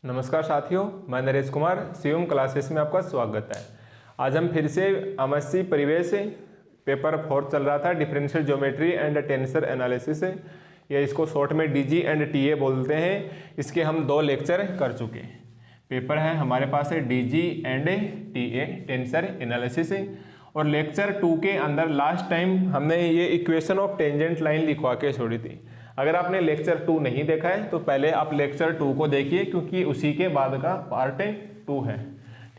नमस्कार साथियों, मैं नरेश कुमार शिवम क्लासेस में आपका स्वागत है। आज हम फिर से एमएससी परिवेश पेपर 4 चल रहा था, differential geometry and tensor analysis, या इसको शॉर्ट में डीजी एंड टीए बोलते हैं। इसके हम 2 लेक्चर कर चुके हैं। पेपर है हमारे पास है DG and TA tensor analysis, और लेक्चर 2 के अंदर लास्ट टाइम हमने ये इक्वेशन ऑफ टेंजेंट लाइन लिखवा के छोड़ी थी। अगर आपने लेक्चर 2 नहीं देखा है तो पहले आप लेक्चर 2 को देखिए, क्योंकि उसी के बाद का पार्ट 2 है।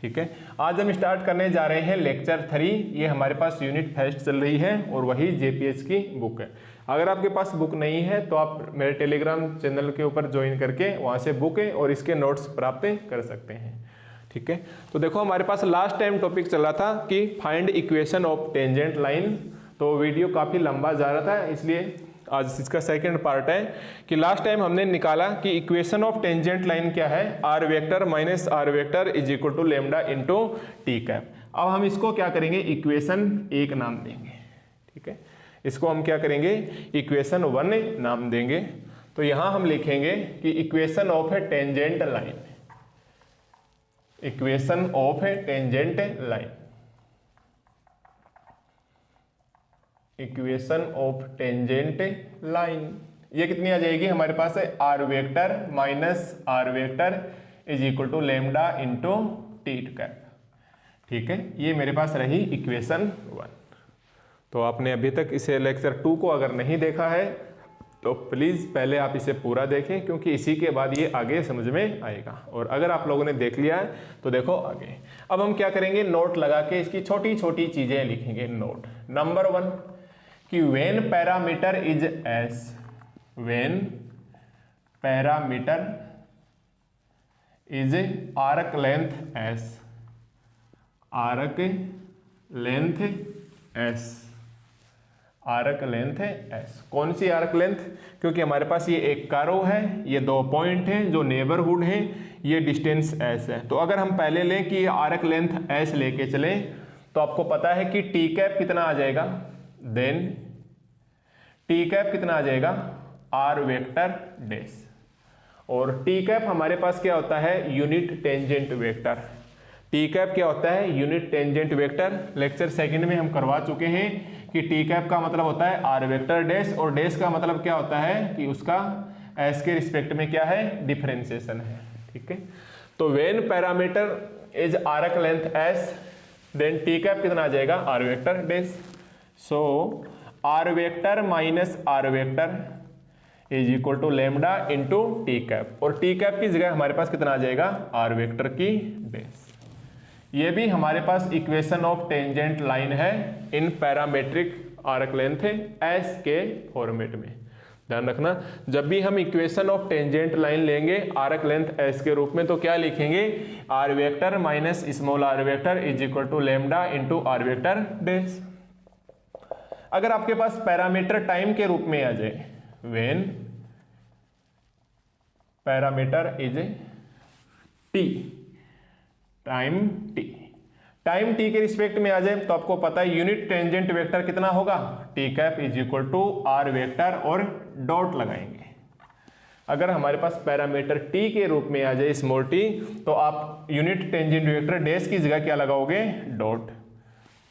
ठीक है, आज हम स्टार्ट करने जा रहे हैं लेक्चर 3। ये हमारे पास यूनिट फर्स्ट चल रही है और वही जेपीएच की बुक है। अगर आपके पास बुक नहीं है तो आप मेरे टेलीग्राम चैनल के ऊपर ज्वाइन करके वहाँ से बुक और इसके नोट्स प्राप्त कर सकते हैं। ठीक है, तो देखो हमारे पास लास्ट टाइम टॉपिक चल रहा था कि find equation of tangent line. तो वीडियो काफ़ी लंबा जा रहा था, इसलिए आज इसका सेकंड पार्ट है कि लास्ट टाइम हमने निकाला कि इक्वेशन ऑफ टेंजेंट लाइन क्या है, are vector minus are vector is equal to lambda into T cap. अब हम इसको क्या करेंगे, इक्वेशन 1 नाम देंगे। ठीक है, इसको हम क्या करेंगे, इक्वेशन 1 नाम देंगे। तो यहां हम लिखेंगे कि equation of a tangent line, equation of a tangent line, equation of tangent line, ये कितनी आ जाएगी हमारे पास है, are vector minus are vector is equal to lambda into T cap. ठीक है, ये मेरे पास रही इक्वेशन 1। तो आपने अभी तक इसे लेक्चर 2 को अगर नहीं देखा है तो प्लीज़ पहले आप इसे पूरा देखें, क्योंकि इसी के बाद ये आगे समझ में आएगा। और अगर आप लोगों ने देख लिया है तो देखो आगे। अब हम क्या करेंगे, नोट लगा के इसकी छोटी छोटी चीज़ें लिखेंगे। नोट नंबर 1 कि when parameter is S, when parameter is arc length S, arc length S, arc length S. कौन सी आर्क लेंथ, क्योंकि हमारे पास ये एक कर्व है, ये 2 पॉइंट हैं जो नेबरहुड है, ये डिस्टेंस एस है। तो अगर हम पहले लें कि आर्क लेंथ एस लेके चलें तो आपको पता है कि टी कैप कितना आ जाएगा, देन टी कैप कितना आ जाएगा, आर वेक्टर डैश। और टी कैप हमारे पास क्या होता है, unit tangent vector. T cap क्या होता है, यूनिट टेंजेंट वेक्टर। लेक्चर 2 में हम करवा चुके हैं कि टी कैप का मतलब होता है आर वेक्टर डैश, और डैश का मतलब क्या होता है कि उसका एस के रिस्पेक्ट में क्या है, डिफरेंशिएशन है। ठीक है, तो when parameter is arc length S then T cap कितना आ जाएगा, R vector dash. So are vector minus are vector is equal to lambda into T cap, और टी कैप की जगह हमारे पास कितना आ जाएगा, आर वेक्टर की बेस। ये भी हमारे पास इक्वेशन ऑफ टेंजेंट लाइन है in parametric arc length S के फॉर्मेट में। ध्यान रखना, जब भी हम इक्वेशन ऑफ टेंजेंट लाइन लेंगे आर्क लेंथ एस के रूप में तो क्या लिखेंगे, R vector minus small are vector is equal to lambda into R vector dash. अगर आपके पास पैरामीटर टाइम के रूप में आ जाए, when parameter is T, time T, time T के रिस्पेक्ट में आ जाए तो आपको पता है यूनिट टेंजेंट वेक्टर कितना होगा, T cap is equal to R vector और डॉट लगाएंगे। अगर हमारे पास पैरामीटर टी के रूप में आ जाए स्मॉल टी, तो आप यूनिट टेंजेंट वेक्टर डैश की जगह क्या लगाओगे, डॉट।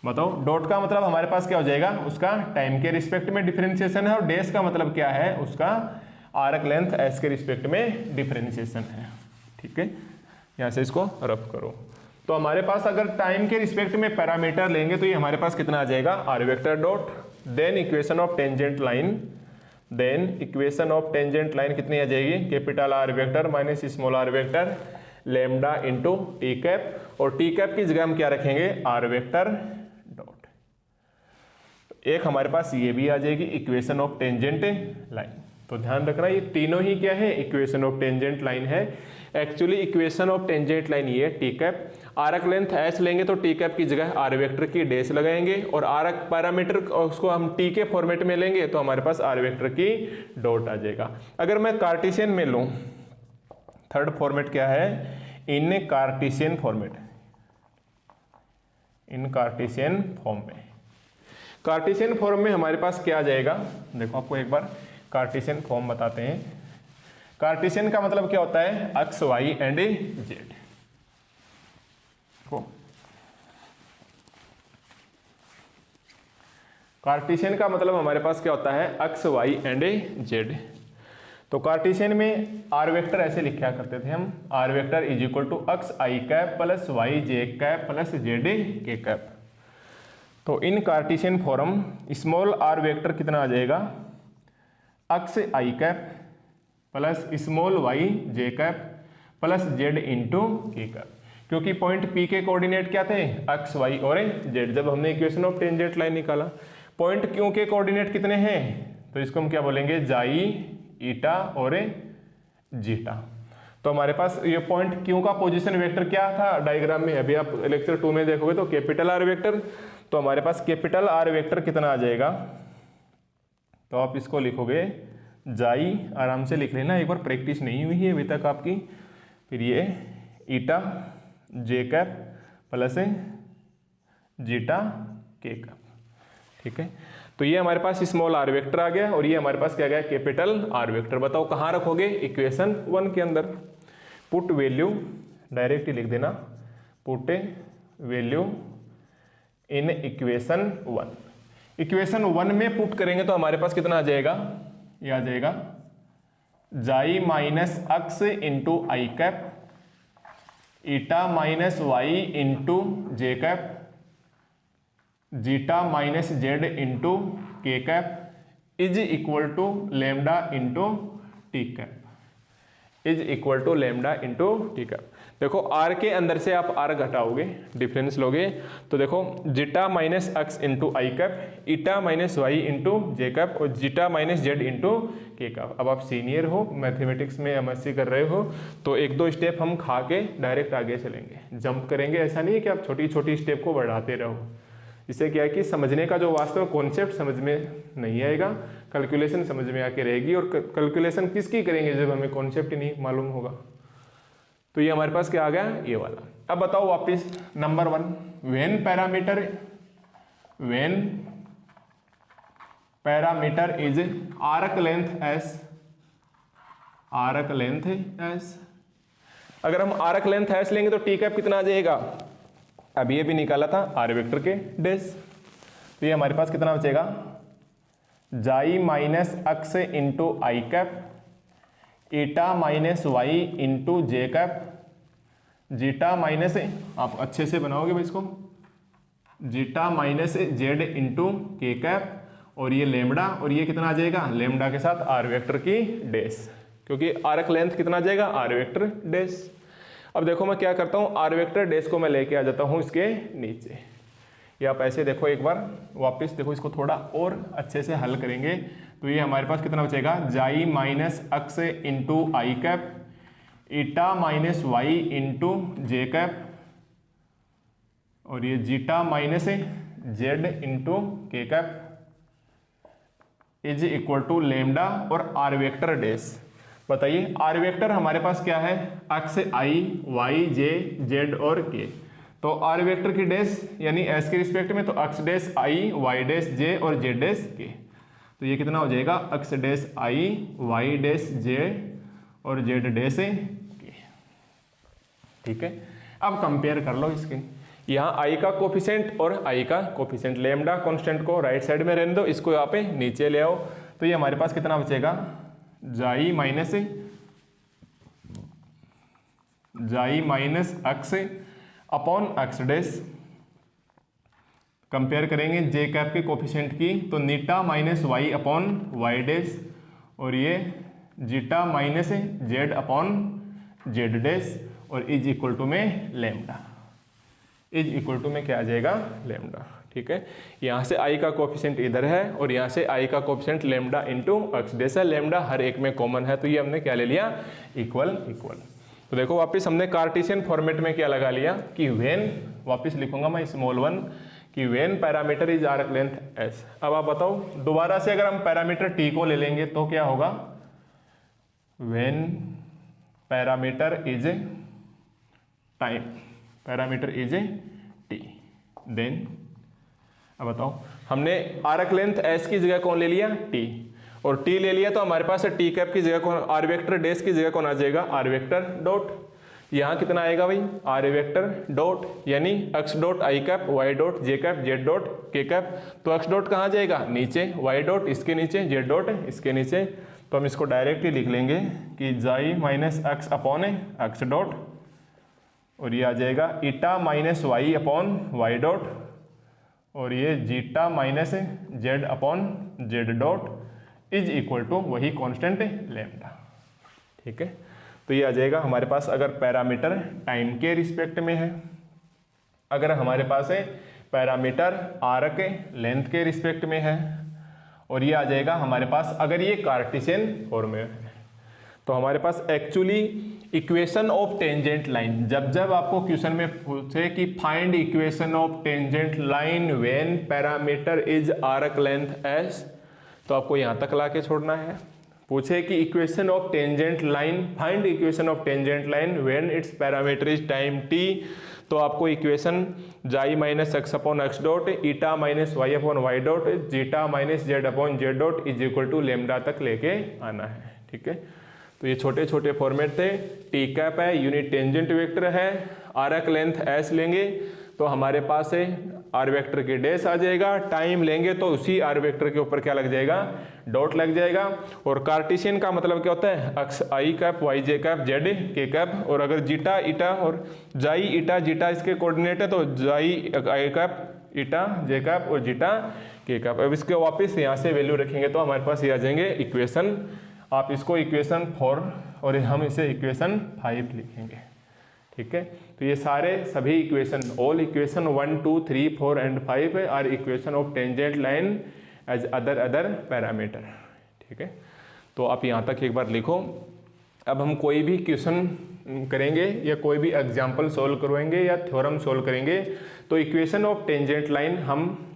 बताओ, डॉट का मतलब हमारे पास क्या हो जाएगा, उसका टाइम के रिस्पेक्ट में डिफरेंशिएशन है, और डैश का मतलब क्या है, उसका आर्क लेंथ एस के रिस्पेक्ट में डिफरेंशिएशन है। ठीक है, यहाँ से इसको रफ करो। तो हमारे पास अगर टाइम के रिस्पेक्ट में पैरामीटर लेंगे तो ये हमारे पास कितना आ जाएगा, R vector dot, then equation of tangent line, then equation of tangent line कितनी आ जाएगी, capital R vector minus small are vector lambda into T cap, और टी कैप की जगह हम क्या रखेंगे, आर वेक्टर डॉट। एक हमारे पास ये भी आ जाएगी इक्वेशन ऑफ टेंजेंट लाइन। तो ध्यान रखना ये तीनों ही क्या है, इक्वेशन ऑफ टेंजेंट लाइन है। Actually equation of tangent line ये t cap, arc length s लेंगे तो टी कैप की जगह आर वेक्टर की डैश लगाएंगे, और आर्क पैरामीटर उसको हम टी के फॉर्मेट में लेंगे तो हमारे पास आर वेक्टर की डॉट आ जाएगा। अगर मैं कार्टेशियन में लूँ, थर्ड फॉर्मेट क्या है, इन कार्टेशियन फॉर्मेट, इन कार्टेशियन फॉर्म में, कार्टेशियन फॉर्म में हमारे पास क्या आ जाएगा, देखो आपको एक बार कार्टेशियन फॉर्म बताते हैं। कार्टेशियन का मतलब क्या होता है, x y and z. Cartesian का मतलब हमारे पास क्या होता है, अक्स वाई एंड जेड। तो कार्टेशियन में आर वेक्टर ऐसे लिखा करते थे हम, r vector is equal to x i cap plus y j cap plus z k cap. तो in Cartesian form small are vector कितना आ जाएगा, x i cap plus small y j cap plus z into k cap. क्योंकि point P के coordinate क्या थे, अक्स Y और Z. जब हमने इक्वेशन ऑफ टेंजेंट लाइन निकाला, पॉइंट क्यू के कोऑर्डिनेट कितने हैं, तो इसको हम क्या बोलेंगे, जाई, ईटा और जीटा। तो हमारे पास ये पॉइंट क्यू का पोजीशन वेक्टर क्या था डायग्राम में, अभी आप लेक्चर 2 में देखोगे तो कैपिटल आर वेक्टर। तो हमारे पास कैपिटल आर वेक्टर कितना आ जाएगा, तो आप इसको लिखोगे जाई, आराम से लिख लेना, एक बार प्रैक्टिस नहीं हुई है अभी तक आपकी। फिर ये ईटा जे कैप प्लस जीटा के कैप, ठीक है। तो ये हमारे पास स्मॉल आर वेक्टर आ गया और ये हमारे पास क्या गया, कैपिटल आर वेक्टर। बताओ कहाँ रखोगे, इक्वेशन 1 के अंदर। पुट वैल्यू, डायरेक्ट ही लिख देना, put value in equation 1। Equation 1 में पुट करेंगे तो हमारे पास कितना आ जाएगा, ये आ जाएगा xi minus x into i cap, eta minus y into j cap, zeta minus z into k cap is equal to lambda into T cap, is equal to lambda into T cap. देखो r के अंदर से आप are घटाओगे, difference लोगे, तो देखो zeta minus x into i cap, eta minus y into j cap और zeta minus z into k cap. अब आप सीनियर हो, मैथमेटिक्स में एमएससी कर रहे हो, तो 1-2 स्टेप हम खा के डायरेक्ट आगे चलेंगे, जंप करेंगे। ऐसा नहीं है कि आप छोटी छोटी स्टेप को बढ़ाते रहो। इससे क्या है कि समझने का जो वास्तव कॉन्सेप्ट समझ में नहीं आएगा, कैलकुलेशन समझ में आके रहेगी। और कैलकुलेशन किसकी करेंगे जब हमें कॉन्सेप्ट ही नहीं मालूम होगा। तो ये हमारे पास क्या आ गया, ये वाला। अब बताओ वापिस number 1, when parameter is arc length S, arc length S. अगर हम आर्क लेंथ एस लेंगे तो टी कैप कितना आ जाएगा, अभी ये भी निकाला था आर वेक्टर के डेस। तो ये हमारे पास कितना बचेगा, xi minus x into i cap, eta minus y into j cap, zeta minus, आप अच्छे से बनाओगे भाई इसको, zeta minus z into k cap, और ये लेमडा, और ये कितना आ जाएगा, लेमडा के साथ आर वेक्टर की डेस, क्योंकि आर्क लेंथ कितना आ जाएगा, आर वेक्टर डेस। अब देखो मैं क्या करता हूँ, आर वेक्टर डेस को मैं लेके आ जाता हूँ इसके नीचे। ये आप ऐसे देखो एक बार वापस देखो, इसको थोड़ा और अच्छे से हल करेंगे तो ये हमारे पास कितना बचेगा, xi minus x into i cap, eta minus y into j cap, और ये zeta minus z into k cap is equal to lambda और आर वेक्टर डेस। बताइए आर वेक्टर हमारे पास क्या है, अक्स आई, वाई, जे, जेड और के। तो आर वेक्टर की डेस यानी एस के रिस्पेक्ट में, तो अक्स डेस आई, वाई डेस जे और जेड डेस के। तो ये कितना हो जाएगा, अक्स डेस आई, वाई डेस जे और जेड डेस के। ठीक है, अब कंपेयर कर लो इसके। यहाँ आई का कोफिशिएंट और आई का कोफिशिएंट, लेमडा कांस्टेंट को राइट साइड में रहने दो, इसको यहाँ पे नीचे ले आओ। तो ये हमारे पास कितना बचेगा, xi minus x upon x dash. Compare करेंगे जे कैप के कोफिशिएंट की, तो eta minus Y upon y dash, और ये zeta minus Z upon z dash, और इज इक्वल टू में लेमडा, इज इक्वल टू में क्या आ जाएगा, लेमडा। ठीक है, यहाँ से आई का कोफिशिएंट इधर है और यहाँ से आई का कोफिशिएंट लेमडा इंटू अक्स डेस है, लेमडा हर एक में कॉमन है, तो ये हमने क्या ले लिया, इक्वल इक्वल। तो देखो वापस हमने कार्टेशियन फॉर्मेट में क्या लगा लिया कि व्हेन, वापस लिखूंगा मैं स्मॉल 1 कि when parameter is arc length S. अब आप बताओ दोबारा से अगर हम पैरामीटर टी को ले लेंगे तो क्या होगा, when parameter is time, parameter is T, then अब बताओ हमने आर्क लेंथ एस की जगह कौन ले लिया, टी, और टी ले लिया तो हमारे पास टी कैप की जगह कौन, आर वेक्टर डैश की जगह कौन आ जाएगा, आर वेक्टर डॉट। यहाँ कितना आएगा भाई, आर वेक्टर डॉट, यानी X dot I cap, Y dot J cap, Z dot K cap. तो एक्स डॉट कहाँ जाएगा, नीचे, वाई डॉट इसके नीचे, जेड डॉट इसके नीचे। तो हम इसको डायरेक्टली लिख लेंगे कि xi minus x upon x dot, और ये आ जाएगा eta minus Y upon Y dot, और ये zeta minus Z upon Z dot is equal to वही कांस्टेंट लैम्डा। ठीक है, तो ये आ जाएगा हमारे पास, अगर पैरामीटर टाइम के रिस्पेक्ट में है, अगर हमारे पास है पैरामीटर आर्क लेंथ के रिस्पेक्ट में है, और ये आ जाएगा हमारे पास अगर ये कार्टेशियन फॉर्म में है। तो हमारे पास actually equation of tangent line, जब आपको क्वेश्चन में पूछे कि find equation of tangent line when parameter is arc length s, तो आपको यहाँ तक ला के छोड़ना है। पूछे कि equation of tangent line, find equation of tangent line when its parameter is time T, तो आपको equation xi minus x upon x dot, eta minus Y upon Y dot, zeta minus Z upon Z dot is equal to lambda तक लेके आना है। ठीक है, तो ये छोटे छोटे फॉर्मेट थे। टी कैप है, यूनिट टेंजेंट वेक्टर है, आर्क लेंथ एस लेंगे तो हमारे पास है आर वेक्टर की डैश आ जाएगा, टाइम लेंगे तो उसी आर वेक्टर के ऊपर क्या लग जाएगा, डॉट लग जाएगा। और कार्टेशियन का मतलब क्या होता है, एक्स आई cap, Y j cap, Z k cap, और अगर जीटा ईटा और जाई ईटा जीटा इसके कोऑर्डिनेट है तो जाई आई कैप, ईटा जे कैप और जीटा के कैप। अब इसके वापस यहाँ से वैल्यू रखेंगे तो हमारे पास ये आ जाएंगे इक्वेशन, आप इसको इक्वेशन 4 और हम इसे इक्वेशन 5 लिखेंगे। ठीक है, तो ये सारे सभी equation, all equation 1 2 3 4 and 5 are equation of tangent line as other parameter. ठीक है, तो आप यहाँ तक एक बार लिखो। अब हम कोई भी क्वेश्चन करेंगे या कोई भी एग्जाम्पल सोल्व करवाएंगे या थ्योरम सोल्व करेंगे तो इक्वेशन ऑफ टेंजेंट लाइन हम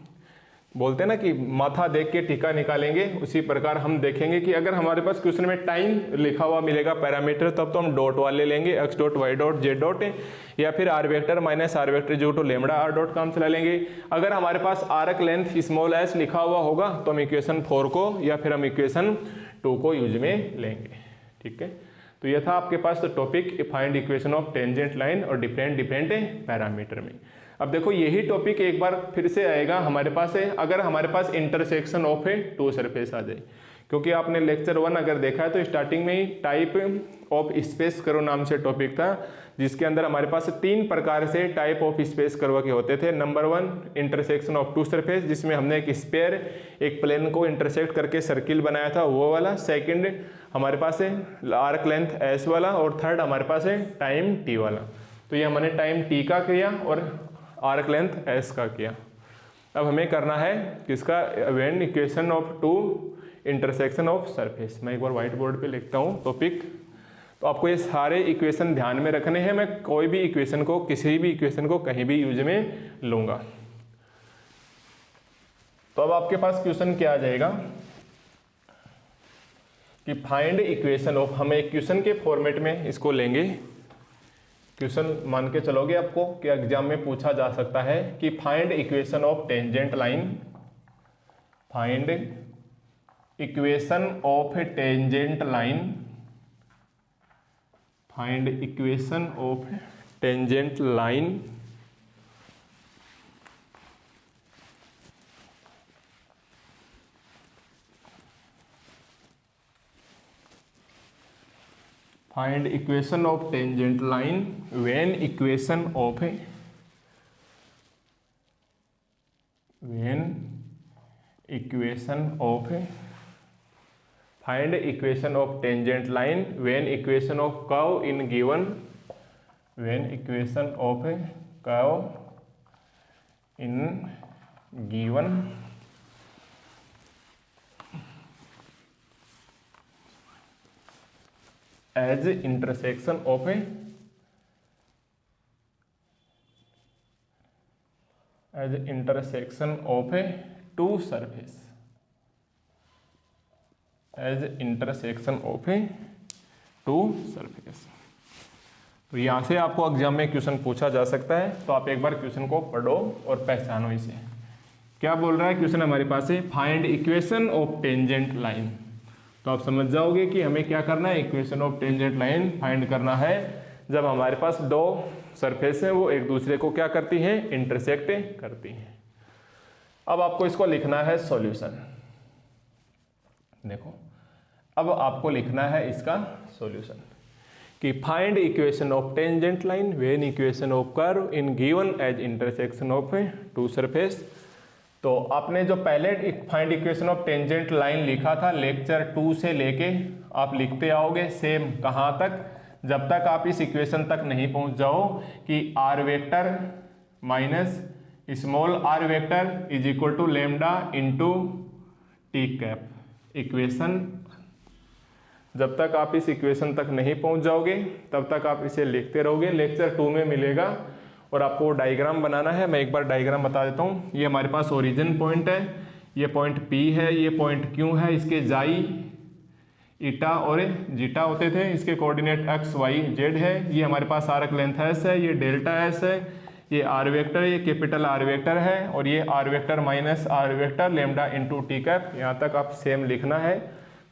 बोलते हैं ना कि माथा देख के टीका निकालेंगे, उसी प्रकार हम देखेंगे कि अगर हमारे पास क्वेश्चन में टाइम लिखा हुआ मिलेगा पैरामीटर, तब तो हम डॉट वाले लेंगे, x dot y dot z dot, या फिर r vector minus are vector जो टू लेमडा आर डॉट काम चला लेंगे। अगर हमारे पास आर्क लेंथ स्मॉल एस लिखा हुआ होगा तो हम इक्वेशन 4 को या फिर हम इक्वेशन 2 को यूज में लेंगे। ठीक है, तो यह था आपके पास topic find equation of tangent line और डिफरेंट पैरामीटर में। अब देखो यही टॉपिक एक बार फिर से आएगा हमारे पास है अगर हमारे पास इंटरसेक्शन ऑफ टू सरफेस आ जाए, क्योंकि आपने लेक्चर 1 अगर देखा है तो स्टार्टिंग में ही टाइप ऑफ स्पेस कर्व नाम से टॉपिक था, जिसके अंदर हमारे पास 3 प्रकार से टाइप ऑफ स्पेस कर्व के होते थे। Number 1 intersection of two surface, जिसमें हमने एक स्फीयर एक प्लेन को इंटरसेक्ट करके सर्किल बनाया था वो वाला। सेकंड हमारे पास है आर्क लेंथ एस वाला, और थर्ड हमारे पास है टाइम टी वाला। तो ये हमने टाइम टी का किया और आर्क लेंथ एस का किया। अब हमें करना है किसका, when equation of two intersection of surface. मैं एक बार व्हाइट बोर्ड पे लिखता हूँ टॉपिक, तो आपको ये सारे इक्वेशन ध्यान में रखने हैं। मैं कोई भी इक्वेशन को, किसी भी इक्वेशन को कहीं भी यूज में लूंगा। तो अब आपके पास क्वेश्चन क्या आ जाएगा कि फाइंड इक्वेशन ऑफ, हम एक क्वेश्चन के फॉर्मेट में इसको लेंगे। क्वेश्चन मान के चलोगे आपको कि एग्जाम में पूछा जा सकता है कि find equation of tangent line, find equation of tangent line, find equation of tangent line find equation of tangent line when equation of find equation of tangent line when equation of curve in given, when equation of curve in given as intersection of two surface, as intersection of two surface। तो यहाँ से आपको exam में question पूछा जा सकता है, तो आप एक बार क्वेश्चन को पढ़ो और पहचानो इसे। क्या बोल रहा है क्वेश्चन हमारे पास है, find equation of tangent line. तो आप समझ जाओगे कि हमें क्या करना है, equation of tangent line find करना है जब हमारे पास दो सरफेस है वो एक दूसरे को क्या करती हैं, इंटरसेक्ट करती हैं। अब आपको इसको लिखना है सॉल्यूशन। देखो अब आपको लिखना है इसका सॉल्यूशन कि find equation of tangent line when equation of curve in given as intersection of two surface. तो आपने जो पहले find equation of tangent line लिखा था लेक्चर 2 से लेके आप लिखते आओगे सेम, कहाँ तक, जब तक आप इस इक्वेशन तक नहीं पहुंच जाओ कि R vector minus small are vector is equal to lambda into T cap equation. जब तक आप इस इक्वेशन तक नहीं पहुंच जाओगे तब तक आप इसे लिखते रहोगे। लेक्चर 2 में मिलेगा और आपको डायग्राम बनाना है। मैं एक बार डायग्राम बता देता हूँ। ये हमारे पास ओरिजिन पॉइंट है, ये पॉइंट P है, ये पॉइंट Q है, इसके जाई ईटा और जीटा होते थे, इसके कोऑर्डिनेट x y z है। ये हमारे पास आर्क लेंथ s है, ये डेल्टा s है, ये आर वेक्टर, ये कैपिटल आर वेक्टर है और ये R vector minus are vector lambda into T cap. यहाँ तक आप सेम लिखना है,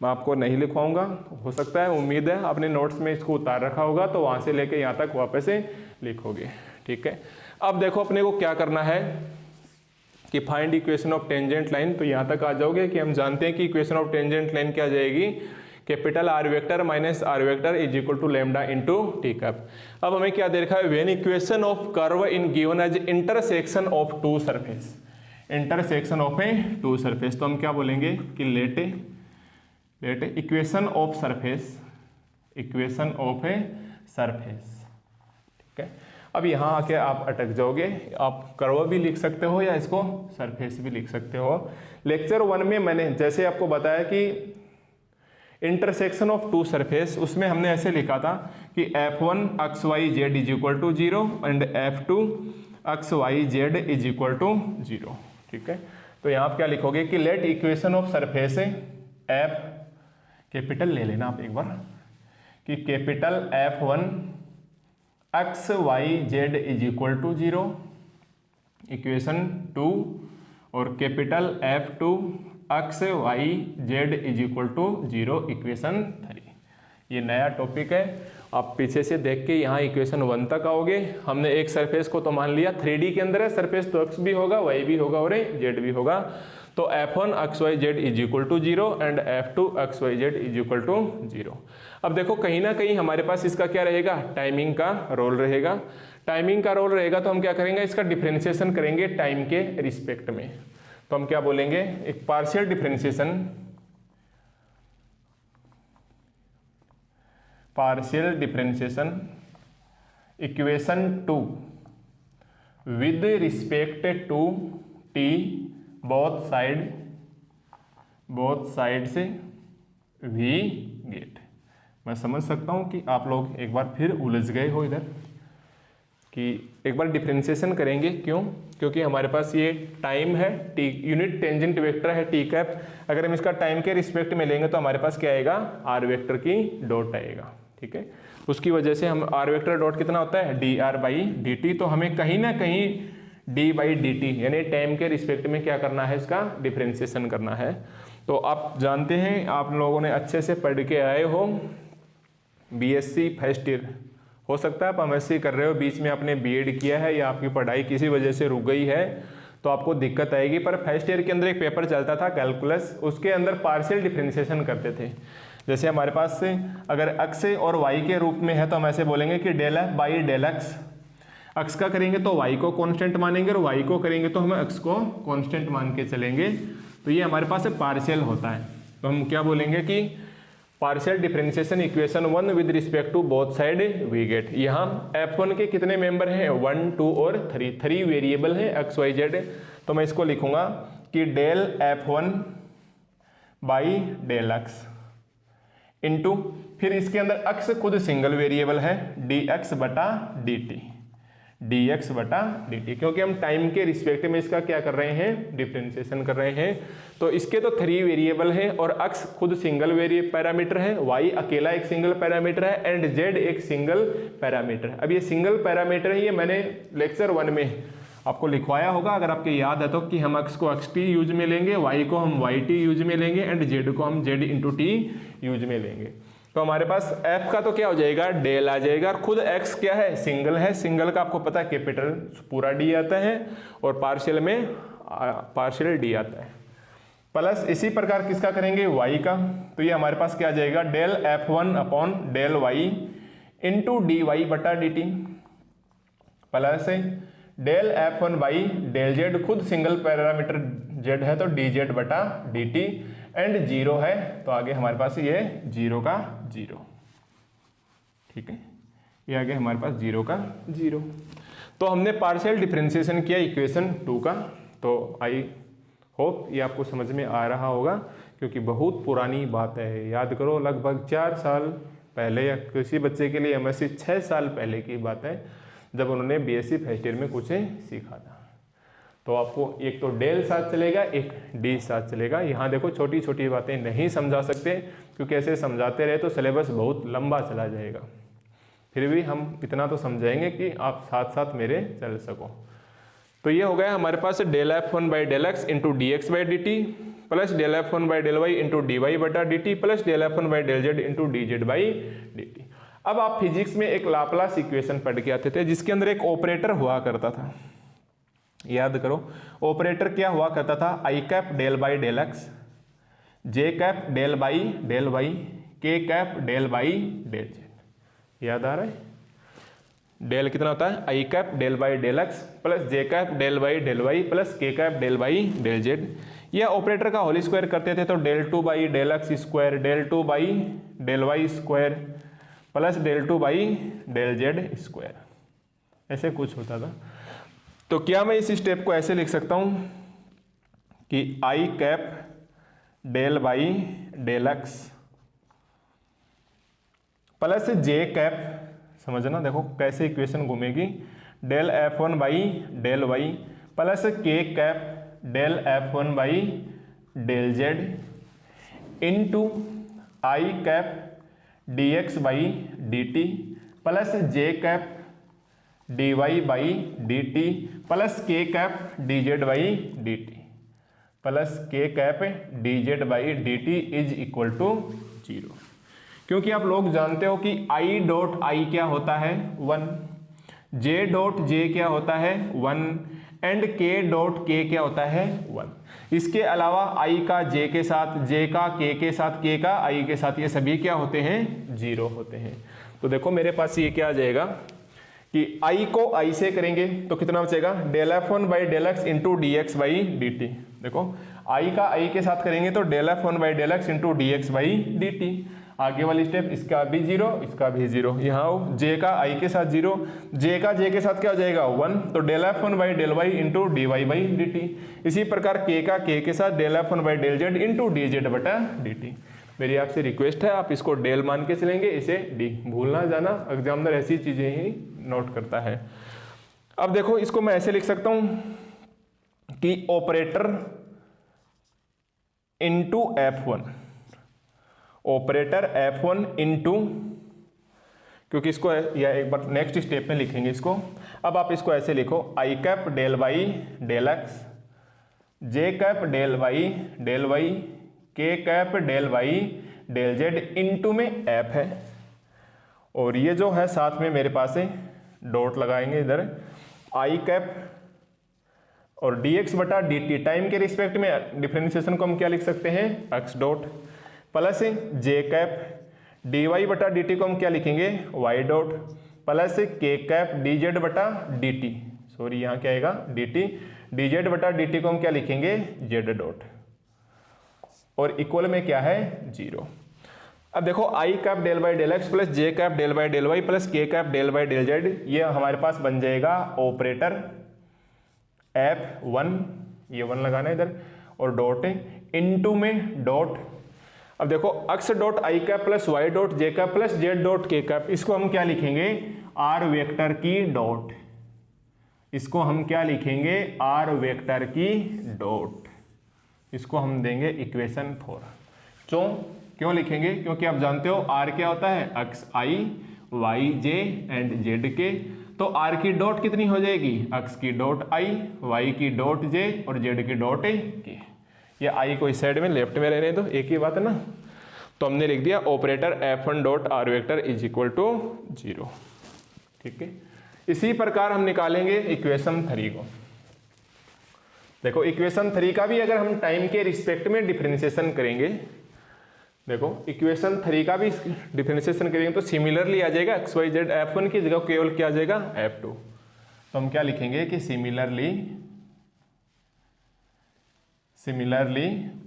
मैं आपको नहीं लिखवाऊंगा। हो सकता है, उम्मीद है आपने नोट्स में इसको उतार रखा होगा तो वहाँ से लेके यहाँ तक वापस से लिखोगे, ठीक है। अब देखो अपने को क्या करना है कि find equation of tangent line. तो यहाँ तक आ जाओगे कि हम जानते हैं कि इक्वेशन ऑफ टेंजेंट लाइन क्या जाएगी, capital R vector minus are vector is equal to lambda into T cap. अब हमें क्या दे रखा है, when equation of curve in given as intersection of two surface, intersection of a two surface. तो हम क्या बोलेंगे कि let equation of surface, equation of a surface, ठीक है। अब यहाँ आके आप अटक जाओगे, आप कर्व भी लिख सकते हो या इसको सरफेस भी लिख सकते हो। लेक्चर 1 में मैंने जैसे आपको बताया कि इंटरसेक्शन ऑफ टू सरफेस, उसमें हमने ऐसे लिखा था कि f1 x Y Z is equal to 0 and f2 x Y Z is equal to 0, ठीक है। तो यहाँ आप क्या लिखोगे कि let equation of surface f, capital ले लेना आप एक बार, कि capital f1 x Y Z is equal to 0 equation 2 और capital f2 x Y Z is equal to 0 equation 3। ये नया टॉपिक है, आप पीछे से देख के यहाँ इक्वेशन 1 तक आओगे। हमने एक सरफेस को तो मान लिया 3D के अंदर है सरफेस, तो x भी होगा, y भी होगा और z भी होगा। तो f1 x Y Z is equal to 0 and f2 x Y Z is equal to 0। अब देखो कहीं ना कहीं हमारे पास इसका क्या रहेगा, टाइमिंग का रोल रहेगा। टाइमिंग का रोल रहेगा तो हम क्या करेंगे, इसका डिफ्रेंसिएशन करेंगे टाइम के रिस्पेक्ट में। तो हम क्या बोलेंगे, एक partial differentiation, partial differentiation equation 2 with respect to T both side से वी गेट। मैं समझ सकता हूं कि आप लोग एक बार फिर उलझ गए हो इधर कि एक बार डिफरेंशिएशन करेंगे। क्यों? क्योंकि हमारे पास ये टाइम है, टी यूनिट टेंजेंट वेक्टर है टी कैप। अगर हम इसका टाइम के रिस्पेक्ट में लेंगे तो हमारे पास क्या आएगा, आर वेक्टर की डॉट आएगा, ठीक है। उसकी वजह से हम आर वेक्टर डॉट कितना होता है, D R by D T. तो हमें कहीं ना कहीं डी बाई डी टी यानी टाइम के रिस्पेक्ट में क्या करना है, इसका डिफरेंशिएशन करना है। तो आप जानते हैं, आप लोगों ने अच्छे से पढ़ के आए हो, बीएससी फर्स्ट ईयर, हो सकता है आप एमएससी कर रहे हो, बीच में आपने बीएड किया है या आपकी पढ़ाई किसी वजह से रुक गई है तो आपको दिक्कत आएगी। पर फर्स्ट ईयर के अंदर एक पेपर चलता था कैलकुलस, उसके अंदर पार्शियल डिफरेंशिएशन करते थे। जैसे हमारे पास से अगर x और y के रूप में है तो हम ऐसे बोलेंगे कि del F by del X. x का करेंगे तो y को कांस्टेंट मानेंगे और y को करेंगे तो हम x को कांस्टेंट मान के चलेंगे। तो ये हमारे पास पार्शियल होता है। तो हम क्या बोलेंगे कि partial differentiation equation 1 with respect to both side we get. यहाँ f1 के कितने मेंबर हैं, 1 2 और 3 वेरिएबल है x y z। तो मैं इसको लिखूंगा कि del f1 by del x into, फिर इसके अंदर x खुद सिंगल वेरिएबल है, dx बटा dt, dx बटा dt, क्योंकि हम टाइम के रिस्पेक्ट में इसका क्या कर रहे हैं, डिफरेंशिएशन कर रहे हैं। तो इसके तो 3 वेरिएबल हैं और x खुद सिंगल वेरिएबल पैरामीटर है, y अकेला एक सिंगल पैरामीटर है एंड z एक सिंगल पैरामीटर है। अब ये सिंगल पैरामीटर है, ये मैंने लेक्चर 1 में आपको लिखवाया होगा अगर आपके याद है तो, कि हम x को xt यूज में लेंगे, y को हम yt यूज में लेंगे एंड z को हम z इंटू टी यूज में लेंगे। तो हमारे पास f का तो क्या हो जाएगा, डेल आ जाएगा, और खुद x क्या है, सिंगल है, सिंगल का आपको पता है कैपिटल पूरा डी आता है और पार्शियल में पार्शियल डी आता है। प्लस इसी प्रकार किसका करेंगे, y का, तो ये हमारे पास क्या आ जाएगा, del f1 upon del y into D y बटा D t, plus del f1 by del z, खुद सिंगल पैरामीटर z है तो डी जेड बटा डी टी, एंड जीरो है तो आगे हमारे पास ये जीरो का जीरो। ठीक है, ये आगे हमारे पास जीरो का जीरो। तो हमने पार्शियल डिफरेंशिएशन किया इक्वेशन 2 का। तो आई होप ये आपको समझ में आ रहा होगा, क्योंकि बहुत पुरानी बात है, याद करो लगभग 4 साल पहले या किसी बच्चे के लिए एमएससी 6 साल पहले की बात है, जब उन्होंने बीएससी फर्स्ट ईयर में कुछ सीखा था। तो आपको एक तो डेल साथ चलेगा, एक डी साथ चलेगा। यहाँ देखो छोटी छोटी बातें नहीं समझा सकते, क्योंकि ऐसे समझाते रहे तो सिलेबस बहुत लंबा चला जाएगा। फिर भी हम इतना तो समझाएंगे कि आप साथ साथ मेरे चल सको। तो ये हो गया हमारे पास del f1 by del x into D x by D t, plus del f1 by del Y into D y बटा D t, plus del f1 by del Z into D z by D t. अब आप physics में एक Laplace equation पढ़ के आते थे, जिसके अंदर एक ऑपरेटर हुआ करता था। याद करो ऑपरेटर क्या हुआ करता था, i cap del by del x, j cap del by del y, k cap del by del z. याद आ रहा है, डेल कितना होता है, i cap del by del x plus j cap del by del y plus k cap del by del z. यह operator का होल स्क्वायर करते थे तो del 2 by del x square, del 2 by del y square plus del 2 by del Z square, ऐसे कुछ होता था। तो क्या मैं इस स्टेप को ऐसे लिख सकता हूं कि i cap del by del x plus j cap, समझना देखो कैसे इक्वेशन घूमेगी, del f1 by del y plus k cap del f1 by del Z into i cap d x by D t plus j cap d Y by D t plus k cap d z by D t plus k cap d z by D t is equal to 0। क्योंकि आप लोग जानते हो कि I dot I क्या होता है 1, J dot J क्या होता है 1 एंड के डॉट के क्या होता है 1। इसके अलावा आई का जे के साथ, जे का के साथ, के का आई के साथ, ये सभी क्या होते हैं 0 होते हैं। तो देखो मेरे पास ये क्या आ जाएगा कि आई को आई से करेंगे तो कितना बचेगा, del f1 by del x into D x by D T. देखो आई का आई के साथ करेंगे तो del f1 by del x into D x by D T. आगे वाली स्टेप इसका भी 0, इसका भी 0, यहाँ जे का आई के साथ 0, जे का जे के साथ क्या हो जाएगा 1, तो del f1 by del Y into D Y by D T. इसी प्रकार के का के साथ del f1 by del Z into D Z बटा डी टी। मेरी आपसे रिक्वेस्ट है आप इसको डेल मान के चलेंगे, इसे डी भूलना जाना, एग्जामिनर ऐसी चीजें ही नोट करता है। अब देखो इसको मैं ऐसे लिख सकता हूं कि operator into f1, operator f1 into, क्योंकि इसको या एक बार नेक्स्ट स्टेप में लिखेंगे इसको। अब आप इसको ऐसे लिखो, i cap del y del x, j cap del y del y, k cap del y del Z into में एफ है, और ये जो है साथ में मेरे पास है डॉट लगाएंगे इधर, आई कैप और डी एक्स बटा डी टी, टाइम के रिस्पेक्ट में डिफरेंशिएशन को हम क्या लिख सकते हैं x dot, plus j cap d y बटा डी टी को हम क्या लिखेंगे Y dot, plus k cap d Z बटा डी टी, सॉरी यहाँ क्या आएगा डी टी, डी जेड बटा डी टी को हम क्या लिखेंगे जेड डॉट, और इक्वल में क्या है 0। अब देखो i cap del by del x plus j cap del by del y plus k cap del by del z, ये हमारे पास बन जाएगा ऑपरेटर F1, ये 1 लगाना है इधर, और डॉट इनटू में डॉट। अब देखो X dot I cap plus Y dot J cap plus Z dot K cap, इसको हम क्या लिखेंगे आर वेक्टर की डॉट, इसको हम क्या लिखेंगे आर वेक्टर की डॉट, इसको हम देंगे इक्वेशन 4। क्यों लिखेंगे, क्योंकि आप जानते हो आर क्या होता है X I Y J and Z K, तो आर की डॉट कितनी हो जाएगी, एक्स की डॉट आई, वाई की डॉट जे और जेड की डॉट के। ये आई को इस साइड में लेफ्ट में रहने दो, एक ही बात है ना। तो हमने लिख दिया operator F1 dot are vector is equal to 0। ठीक है, इसी प्रकार हम निकालेंगे इक्वेशन 3 को। देखो इक्वेशन 3 का भी अगर हम टाइम के रिस्पेक्ट में डिफरेंशिएशन करेंगे, देखो इक्वेशन 3 का भी डिफरेंशिएशन करेंगे तो सिमिलरली आ जाएगा एक्स वाई जेड F1 की जगह केवल क्या आ जाएगा F2। तो हम क्या लिखेंगे कि सिमिलरली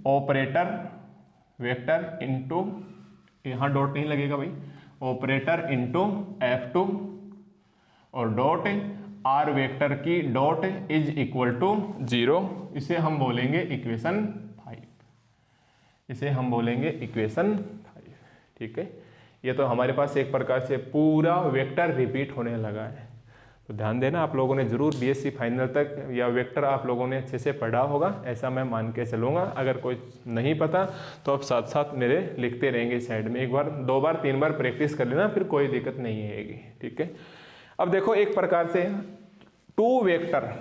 ऑपरेटर वेक्टर इनटू, यहां डॉट नहीं लगेगा भाई, ऑपरेटर इनटू F2 और डॉट आर वेक्टर की डॉट इज इक्वल टू 0। इसे हम बोलेंगे इक्वेशन 5। इसे हम बोलेंगे इक्वेशन 5। ठीक है, ये तो हमारे पास एक प्रकार से पूरा वेक्टर रिपीट होने लगा है। तो ध्यान देना, आप लोगों ने जरूर बीएससी फाइनल तक या वेक्टर आप लोगों ने अच्छे से पढ़ा होगा, ऐसा मैं मान के चलूँगा। अगर कोई नहीं पता तो आप साथ साथ मेरे लिखते रहेंगे साइड में, एक बार 2 बार 3 बार प्रैक्टिस कर लेना, फिर कोई दिक्कत नहीं आएगी। ठीक है, अब देखो एक प्रकार से 2 वेक्टर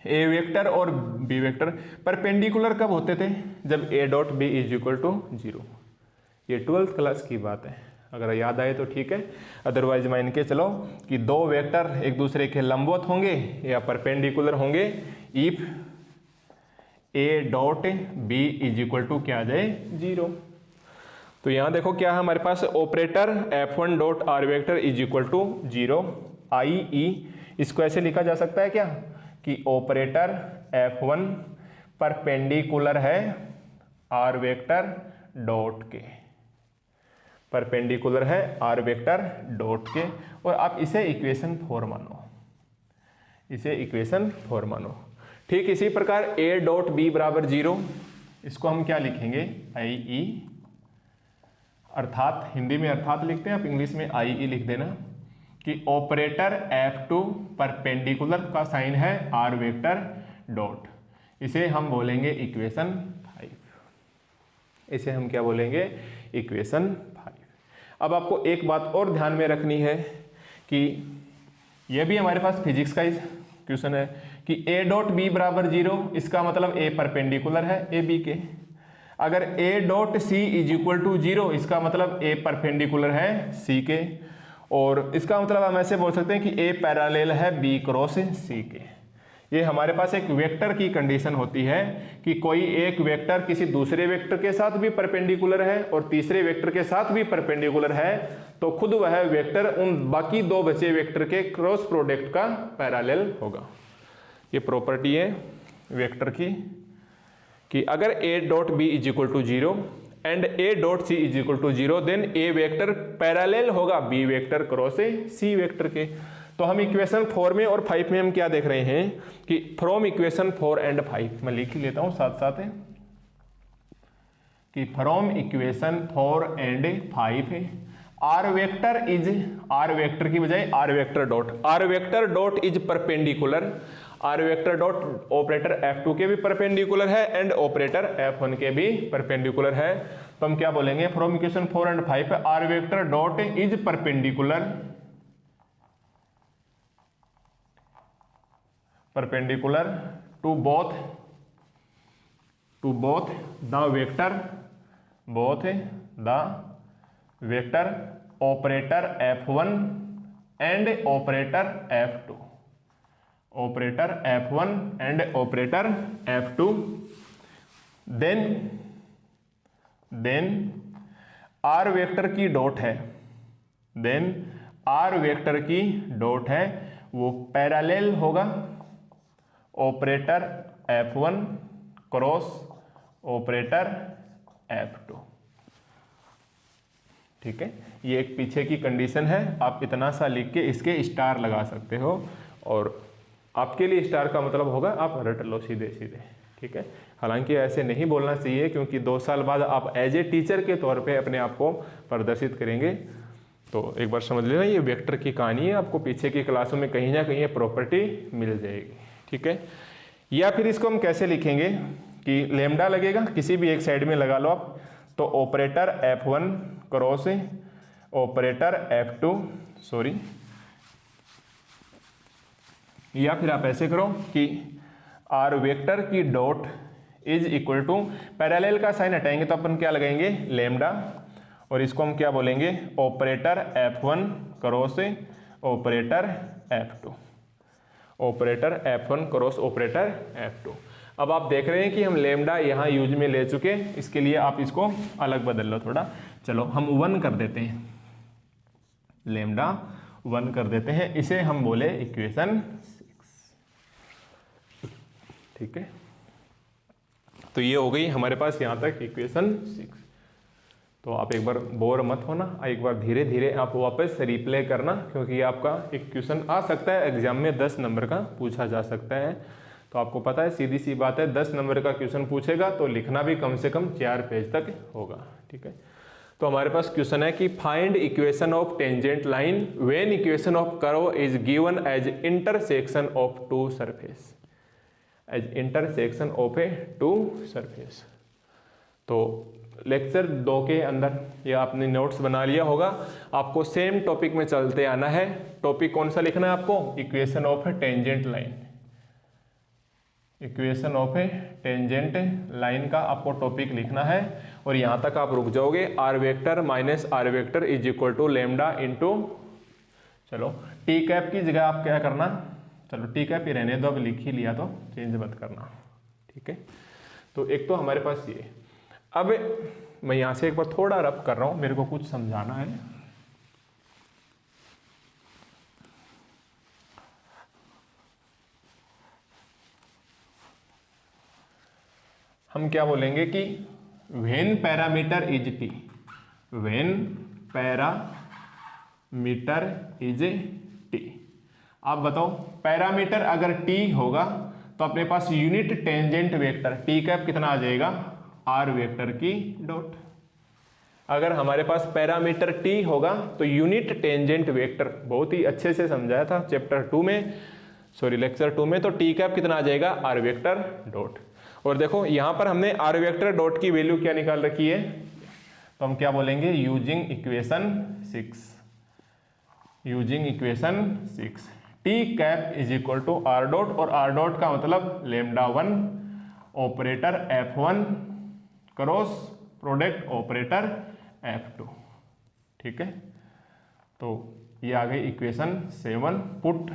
ए वेक्टर और बी वेक्टर परपेंडिकुलर कब होते थे, जब A dot B is equal to 0। ये 12th क्लास की बात है, अगर याद आए तो ठीक है, अदरवाइज मान के चलो कि 2 वेक्टर एक दूसरे के लंबवत होंगे या परपेंडिकुलर होंगे if A dot B is equal to क्या आ जाए 0। तो यहां देखो क्या है हमारे पास, operator F1 dot are vector is equal to 0 i e. इसको ऐसे लिखा जा सकता है क्या कि ऑपरेटर F1 परपेंडिकुलर है आर वेक्टर डॉट के, परपेंडिकुलर है आर वेक्टर डॉट के, और आप इसे इक्वेशन 4 मानो, इसे इक्वेशन 4 मानो। ठीक इसी प्रकार ए डॉट बी बराबर 0, इसको हम क्या लिखेंगे आई ई, अर्थात हिंदी में अर्थात लिखते हैं, आप इंग्लिश में आई ई लिख देना कि ऑपरेटर F2 परपेंडिकुलर का साइन है आर वेक्टर डॉट, इसे हम बोलेंगे इक्वेशन 5। इसे हम क्या बोलेंगे इक्वेशन 5। अब आपको एक बात और ध्यान में रखनी है कि यह भी हमारे पास फिजिक्स का क्वेश्चन है कि ए डॉट बी बराबर 0, इसका मतलब ए परपेंडिकुलर है ए बी के। अगर A dot C is equal to 0, इसका मतलब ए परपेंडिकुलर है सी के, और इसका मतलब हम ऐसे बोल सकते हैं कि ए पैरेलल है बी क्रॉस सी के। ये हमारे पास एक वेक्टर की कंडीशन होती है कि कोई एक वेक्टर किसी दूसरे वेक्टर के साथ भी परपेंडिकुलर है और तीसरे वेक्टर के साथ भी परपेंडिकुलर है, तो खुद वह वेक्टर उन बाकी 2 बचे वेक्टर के क्रॉस प्रोडक्ट का पैरेलल होगा। ये प्रॉपर्टी है वेक्टर की कि अगर A dot B is equal to 0 and A dot C is equal to 0, then A vector parallel होगा B vector cross C vector के। तो हम इक्वेशन 4 में और 5 में हम क्या देख रहे हैं कि फ्रॉम इक्वेशन 4 एंड 5, मैं लिख लेता हूं साथ साथ है कि from equation 4 and 5 R vector की बजाय R vector dot is perpendicular, R vector dot operator F2 के भी परपेंडिकुलर है एंड ऑपरेटर F1 के भी परपेंडिकुलर है। तो हम क्या बोलेंगे from equation 4 and 5 R vector dot is perpendicular to both the vector operator F1 and operator F2, operator F1 and operator F2। Then R vector की डॉट है, वो पैरेलल होगा operator F1 cross operator F2। ठीक है, ये एक पीछे की कंडीशन है, आप इतना सा लिख के इसके स्टार लगा सकते हो, और आपके लिए स्टार का मतलब होगा आप रट लो सीधे सीधे। ठीक है, हालांकि ऐसे नहीं बोलना चाहिए क्योंकि 2 साल बाद आप एज ए टीचर के तौर पे अपने आप को प्रदर्शित करेंगे। तो एक बार समझ लेना ये वेक्टर की कहानी है, आपको पीछे की क्लासों में कहीं ना कहीं ये प्रॉपर्टी मिल जाएगी। ठीक है, या फिर इसको हम कैसे लिखेंगे कि लेमडा लगेगा, किसी भी एक साइड में लगा लो आप, तो operator F1 cross operator F2 या फिर आप ऐसे करो कि आर वेक्टर की dot is equal to, parallel का साइन हटाएंगे तो अपन क्या लगाएंगे, लेमडा, और इसको हम क्या बोलेंगे, operator F1 cross operator F2, operator F1 cross operator F2। अब आप देख रहे हैं कि हम लेमडा यहाँ यूज में ले चुके, इसके लिए आप इसको अलग बदल लो थोड़ा। चलो हम 1 कर देते हैं, लेमडा 1 कर देते हैं, इसे हम बोले इक्वेशन 6। ठीक है, तो ये हो गई हमारे पास यहाँ तक इक्वेशन 6। तो आप एक बार बोर मत होना, एक बार धीरे धीरे आप वापस रिप्ले करना, क्योंकि ये आपका एक क्वेश्चन आ सकता है एग्जाम में 10 नंबर का पूछा जा सकता है। तो आपको पता है, सीधी सी बात है, 10 नंबर का क्वेश्चन पूछेगा तो लिखना भी कम से कम 4 पेज तक होगा। ठीक है, तो हमारे पास क्वेश्चन है कि find equation of tangent line when equation of curve is given as intersection of two surface, as intersection of a two surface. तो लेक्चर 2 के अंदर ये आपने नोट्स बना लिया होगा, आपको सेम टॉपिक में चलते आना है। टॉपिक कौन सा लिखना है आपको, equation of a tangent line, equation of a tangent line का आपको टॉपिक लिखना है, और यहाँ तक आप रुक जाओगे। R vector minus are vector is equal to lambda into, चलो टी कैप की जगह आप क्या करना, चलो टी कैप ही रहने दो, अब लिख ही लिया तो चेंज मत करना। ठीक है, तो एक तो हमारे पास ये, अब मैं यहाँ से एक बार थोड़ा रब कर रहा हूँ, मेरे को कुछ समझाना है। हम क्या बोलेंगे कि when parameter is t, when parameter is t. आप बताओ, पैरामीटर अगर टी होगा तो अपने पास unit tangent vector t cap कितना आ जाएगा, आर वेक्टर की डॉट। अगर हमारे पास पैरामीटर टी होगा तो यूनिट टेंजेंट वेक्टर, बहुत ही अच्छे से समझाया था चैप्टर 2 में, सॉरी लेक्चर 2 में, तो टी कैप कितना आ जाएगा, आर वेक्टर डॉट। और देखो यहाँ पर हमने आर वेक्टर डॉट की वैल्यू क्या निकाल रखी है, तो हम क्या बोलेंगे, using equation 6, using equation 6 T cap is equal to R dot, और आर डॉट का मतलब lambda 1 operator F1 cross product operator F2। ठीक है, तो ये आ गई equation 7। Put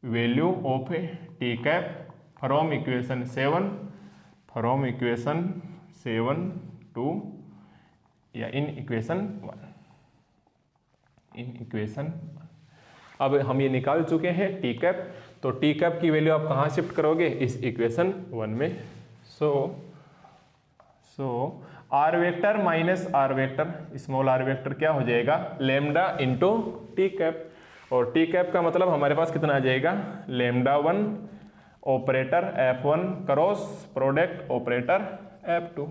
value of T cap from equation 7, from equation 7 to, या इन इक्वेशन 1, इन इक्वेशन 1। अब हम ये निकाल चुके हैं टी कैप, तो टी कैप की वैल्यू आप कहाँ शिफ्ट करोगे, इस इक्वेशन 1 में। So are vector minus are vector, small are vector क्या हो जाएगा, लेमडा इंटू टी कैप, और टी कैप का मतलब हमारे पास कितना आ जाएगा, lambda 1 operator F1 cross product operator F2।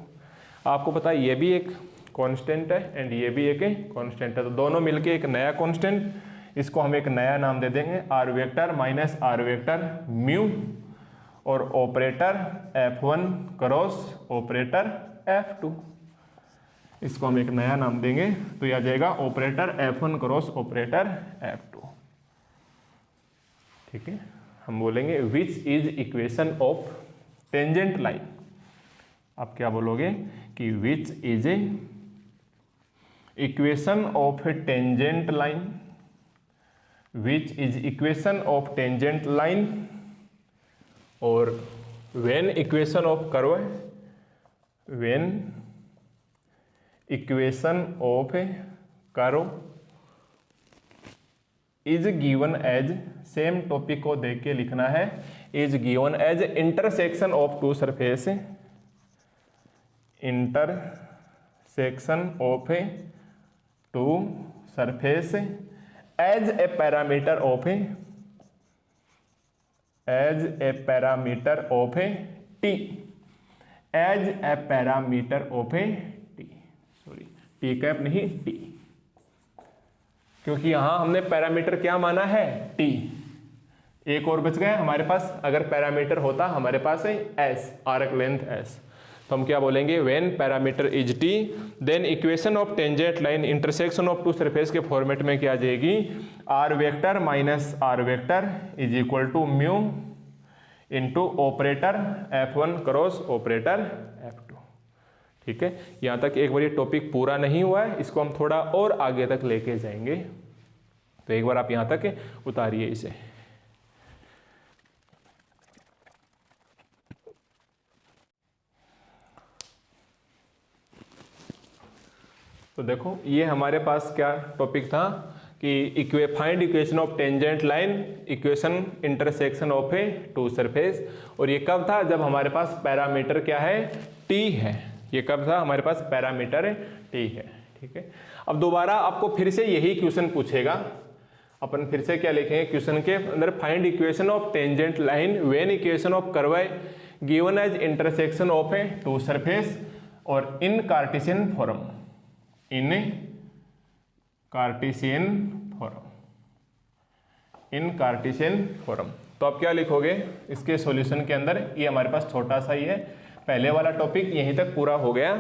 आपको पता है ये भी एक कांस्टेंट है एंड ये भी एक कांस्टेंट है, तो दोनों मिलके एक नया कांस्टेंट, इसको हम एक नया नाम दे देंगे, r vector minus are vector mu, और operator F1 cross operator F2, इसको हम एक नया नाम देंगे, तो यह आ जाएगा operator F1 cross operator F2। ठीक है, हम बोलेंगे which is equation of tangent line. आप क्या बोलोगे कि which is a equation of tangent line, which is equation of tangent line, और when equation of curve, when equation of curve is given as, same topic को देख के लिखना है, is given as intersection of two surface, intersection of two surface as a parameter of, as a parameter of t, as a parameter of T, sorry T cap नहीं T, क्योंकि यहां हमने parameter क्या माना है, टी। एक और बच गया हमारे पास, अगर पैरामीटर होता हमारे पास है एस, आर्क लेंथ एस, तो हम क्या बोलेंगे, when parameter is T then equation of tangent line intersection of two surface के फॉर्मेट में क्या आ जाएगी, R vector minus are vector is equal to mu into operator F1 cross operator F2। ठीक है, यहाँ तक एक बार ये टॉपिक पूरा नहीं हुआ है, इसको हम थोड़ा और आगे तक लेके जाएंगे। तो एक बार आप यहाँ तक उतारिए इसे। तो देखो ये हमारे पास क्या टॉपिक था कि find equation of tangent line equation intersection of a two surface. और ये कब था, जब हमारे पास पैरामीटर क्या है, टी है। ये कब था, हमारे पास पैरामीटर टी है। ठीक है, अब दोबारा आपको फिर से यही क्वेश्चन पूछेगा, अपन फिर से क्या लिखेंगे क्वेश्चन के अंदर, find equation of tangent line when equation of curve given as intersection of a two surface और in Cartesian form, in Cartesian form, in Cartesian form. तो आप क्या लिखोगे इसके सॉल्यूशन के अंदर, ये हमारे पास छोटा सा ही है, पहले वाला टॉपिक यहीं तक पूरा हो गया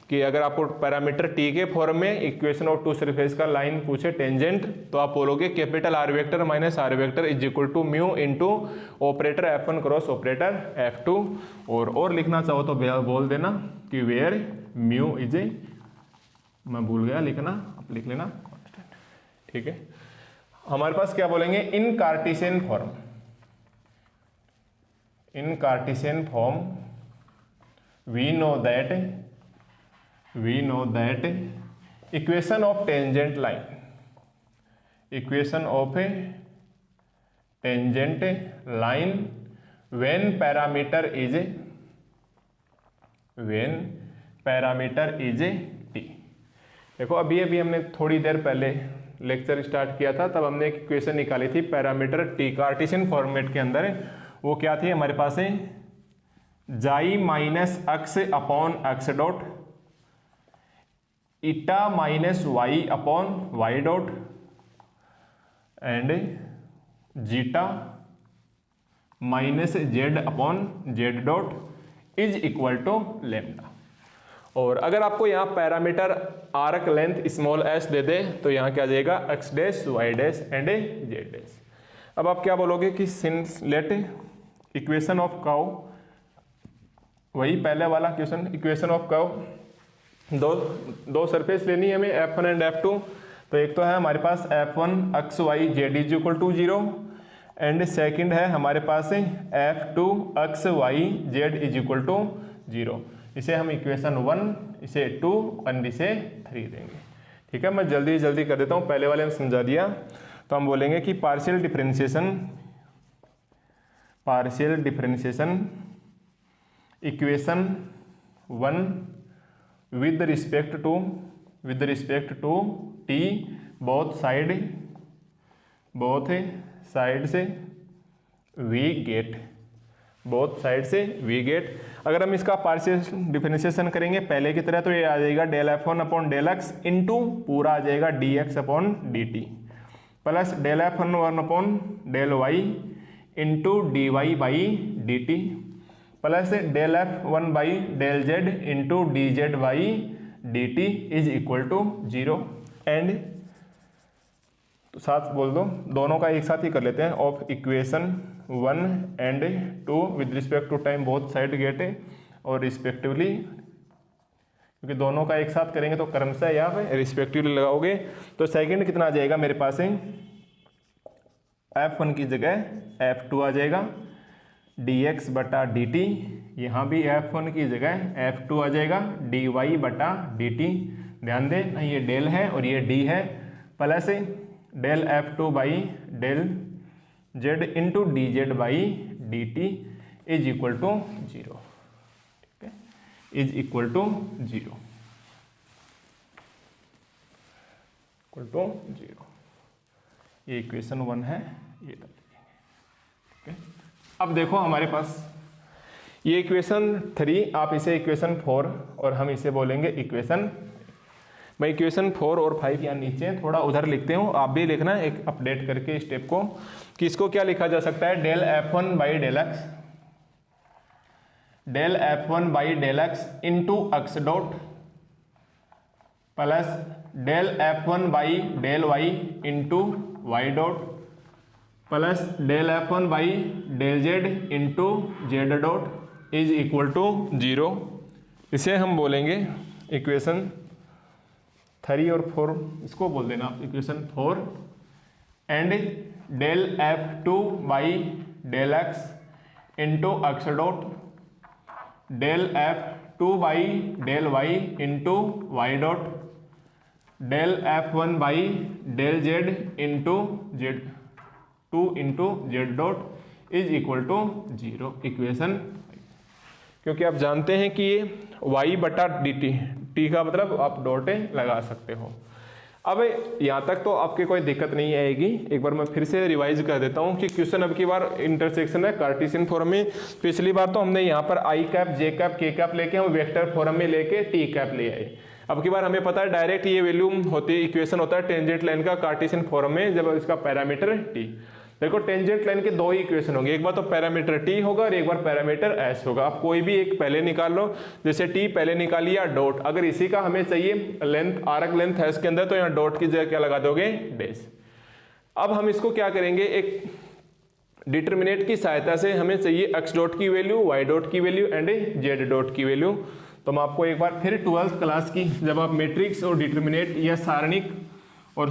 कि अगर आपको पैरामीटर टी के फॉर्म में इक्वेशन ऑफ टू सरफेस का लाइन पूछे टेंजेंट, तो आप बोलोगे capital R vector minus are vector is equal to mu into operator F1 cross operator F2। और लिखना चाहो तो बोल देना कि वेयर म्यू इज ए, मैं भूल गया लिखना, आप लिख लेना कांस्टेंट। ठीक है, हमारे पास क्या बोलेंगे, in Cartesian form, in Cartesian form we know that equation of tangent line, equation of a tangent line when parameter is t. देखो अभी हमने थोड़ी देर पहले लेक्चर स्टार्ट किया था, तब हमने एक इक्वेशन निकाली थी पैरामीटर टी कार्टेशियन फॉर्मेट के अंदर। वो क्या थी हमारे पास है, xi minus x upon x dot, eta minus Y upon Y dot and zeta minus Z upon Z dot is equal to lambda. और अगर आपको यहाँ parameter arc length small s दे दे तो यहाँ क्या आ जाएगा, x dash y dash and z dash. अब आप क्या बोलोगे कि since let equation of curve, वही पहले वाला क्वेश्चन, इक्वेशन ऑफ कर्व, दो सरफेस लेनी है हमें F1 एंड F2। तो एक तो है हमारे पास F1 x Y Z is equal to 0 and second है हमारे पास F2 x Y Z is equal to 0। इसे हम इक्वेशन 1, इसे 2 और इसे 3 देंगे। ठीक है, मैं जल्दी कर देता हूँ, पहले वाले में समझा दिया। तो हम बोलेंगे कि partial differentiation equation 1 with respect to T both side से वी गेट। अगर हम इसका पार्शियल डिफरेंशिएशन करेंगे पहले की तरह, तो ये आ जाएगा del F1 upon del x into पूरा आ जाएगा dx upon dt plus del F1 upon del Y into dy by dt plus del F1 by del z into dz by dt is equal to 0 and, तो साथ बोल दो, दोनों का एक साथ ही कर लेते हैं, of equation 1 and 2 with respect to time both side get और रिस्पेक्टिवली, क्योंकि दोनों का एक साथ करेंगे तो क्रमशः यहाँ पे रिस्पेक्टिवली लगाओगे। तो सेकंड कितना आ जाएगा मेरे पास है, F1 की जगह F2 आ जाएगा dx बटा dt, यहाँ भी F1 की जगह F2 आ जाएगा dy बटा dt। ध्यान दें ये डेल है और ये d है, plus del F2 by del z into D z by D t is equal to 0। ठीक है, is equal to 0, equal to 0। ये इक्वेशन 1 है, ये कर देंगे। ठीक है, अब देखो हमारे पास ये इक्वेशन 3, आप इसे इक्वेशन 4 और हम इसे बोलेंगे इक्वेशन, मैं इक्वेशन 4 और 5 यहाँ नीचे थोड़ा उधर लिखते हूँ, आप भी लिखना एक अपडेट करके स्टेप को, कि इसको क्या लिखा जा सकता है, del F1 by del x, del F1 by del x into x dot plus del F1 by del Y into y dot plus del F1 by del Z into z dot is equal to 0। इसे हम बोलेंगे equation 3 और 4, इसको बोल देना आप equation 4। And del F2 by del x into x dot del F2 by del Y into y dot del F1 by del Z into z 2 into z dot is equal to 0 equation. क्योंकि आप जानते हैं कि ये y बटा D T का मतलब आप डॉट लगा सकते हो। अब यहाँ तक तो आपके कोई दिक्कत नहीं आएगी। एक बार मैं फिर से रिवाइज कर देता हूँ कि क्वेश्चन अब की बार इंटरसेक्शन है कार्टेशियन फॉर्म में। पिछली बार तो हमने यहाँ पर आई कैप जे कैप के कैप लेके हम वेक्टर फॉर्म में लेके टी कैप ले आए। अब की बार हमें पता है डायरेक्ट ये वैल्यू होती है, इक्वेशन होता है टेंजेंट लाइन का कार्टेशियन फॉर्म में जब इसका पैरामीटर टी। देखो टेंजेंट लाइन के 2 ही इक्वेशन होंगे, एक बार तो पैरामीटर टी होगा और एक बार पैरामीटर एस होगा। आप कोई भी एक पहले निकाल लो, जैसे टी पहले निकालिए या डॉट। अगर इसी का हमें चाहिए लेंथ आर्क लेंथ है इसके अंदर तो यहाँ डॉट की जगह क्या लगा दोगे डैश। अब हम इसको क्या करेंगे, एक डिटरमिनेट की सहायता से हमें चाहिए एक्स डॉट की वैल्यू, वाई डॉट की वैल्यू एंड जेड डॉट की वैल्यू। तो मैं आपको एक बार फिर 12th क्लास की जब आप मैट्रिक्स और डिटरमिनेट या सारणिक और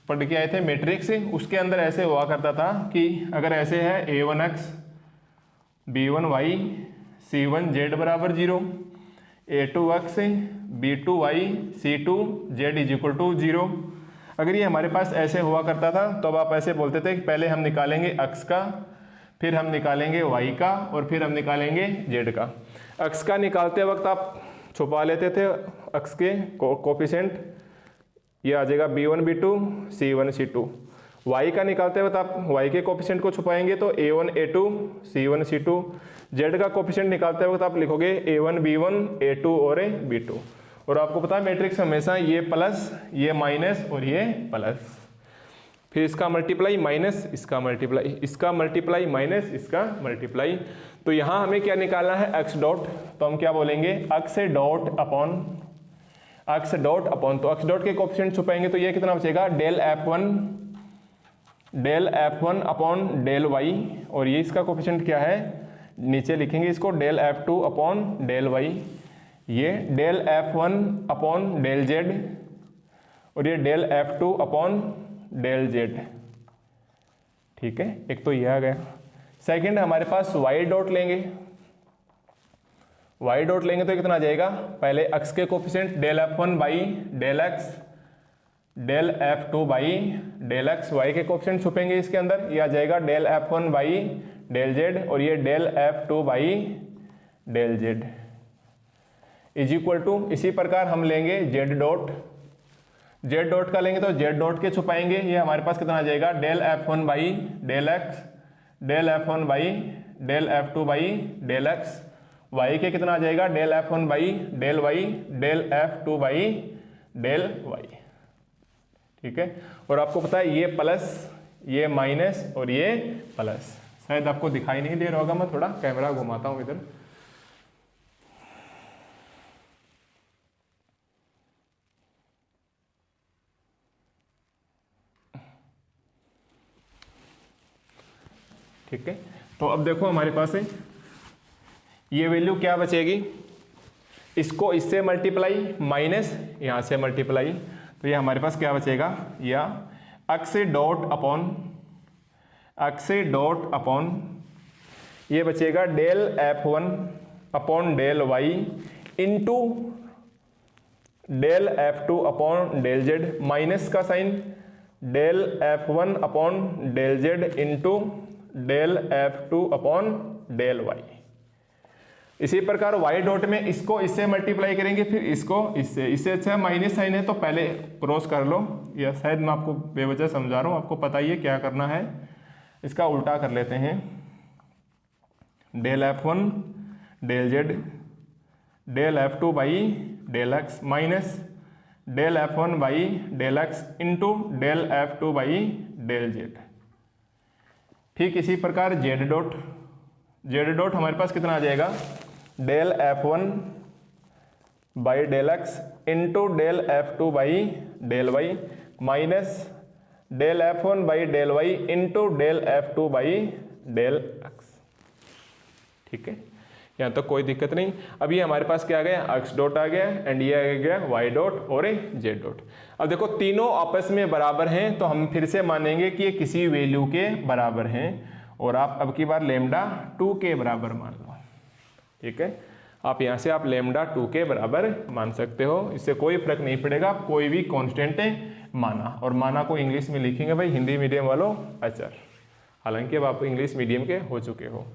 पढ़ के आए थे मैट्रिक्स, उसके अंदर ऐसे हुआ करता था कि अगर ऐसे है a1x b1y c1z बराबर 0, a2x b2y c2z is equal to 0। अगर ये हमारे पास ऐसे हुआ करता था तो अब आप ऐसे बोलते थे कि पहले हम निकालेंगे x का, फिर हम निकालेंगे y का और फिर हम निकालेंगे z का। x का निकालते वक्त आप छुपा लेते थे x के कोफिशिएंट, ये आ जाएगा b1 b2 c1 c2। y का निकालते वक्त आप y के कोफिशिएंट को छुपाएंगे तो a1 a2 c1 c2। z का कोफिशिएंट निकालते वक्त आप लिखोगे a1 b1 a2 और b2। और आपको पता है मैट्रिक्स हमेशा ये प्लस ये माइनस और ये प्लस, फिर इसका मल्टीप्लाई माइनस इसका मल्टीप्लाई, इसका मल्टीप्लाई माइनस इसका मल्टीप्लाई। तो यहाँ हमें क्या निकालना है x डॉट, तो हम क्या बोलेंगे x dot upon x dot upon, तो x डॉट के कोफिशिएंट छुपाएंगे तो ये कितना बचेगा del F1 upon del y, और ये इसका कोफिशिएंट क्या है नीचे लिखेंगे इसको del F2 upon del y, ये del F1 upon del z और ये del F2 upon del z। ठीक है, एक तो ये आ गया। सेकंड हमारे पास y डॉट लेंगे, y डॉट लेंगे तो कितना आ जाएगा, पहले x के coefficient del F1 by del x del F2 by del x, y के कोफिशिएंट छुपेंगे इसके अंदर, ये आ जाएगा del F1 by del z और ये del F2 by del z is equal to. इसी प्रकार हम लेंगे z डॉट का लेंगे तो z डॉट के छुपाएंगे, ये हमारे पास कितना आ जाएगा del F1 by del x del F1 by del F2 by del x, y के कितना आ जाएगा del F1 by del y del F2 by del y। ठीक है, और आपको पता है ये प्लस ये माइनस और ये प्लस, शायद आपको दिखाई नहीं दे रहा होगा, मैं थोड़ा कैमरा घुमाता हूँ इधर। ठीक है, तो अब देखो हमारे पास है ये वैल्यू क्या बचेगी, इसको इससे मल्टीप्लाई माइनस यहाँ से मल्टीप्लाई, तो ये हमारे पास क्या बचेगा, या x डॉट अपॉन ये बचेगा del F1 upon del y into del F2 upon del z, minus का sign del F1 upon del z into del F2 upon del y। इसी प्रकार y डॉट में इसको इससे मल्टीप्लाई करेंगे, फिर इसको इससे अच्छा माइनस साइन है तो पहले क्रॉस कर लो, या शायद मैं आपको बेवजह समझा रहा हूँ, आपको पता ही है क्या करना है। इसका उल्टा कर लेते हैं, del F1 del z del F2 by del x minus del F1 by del x into del F2 by del z। ठीक इसी प्रकार z डॉट हमारे पास कितना आ जाएगा, del F1 by del x into del F2 by del y minus del F1 by del Y into del F2 by del x. ठीक है, यहाँ तक कोई दिक्कत नहीं। अब ये हमारे पास क्या आ गया, एक्स डॉट आ गया एंड ये आ गया वाई डॉट और जेड डॉट। अब देखो तीनों आपस में बराबर हैं तो हम फिर से मानेंगे कि ये किसी वैल्यू के बराबर हैं और आप अब की बार लेमडा 2 के बराबर मान लो। ठीक है, आप यहाँ से आप लेमडा 2 के बराबर मान सकते हो, इससे कोई फर्क नहीं पड़ेगा, कोई भी कांस्टेंट माना। और माना को इंग्लिश में लिखेंगे भाई हिंदी मीडियम वालों अचर, हालांकि अब आप इंग्लिश मीडियम के हो चुके हो।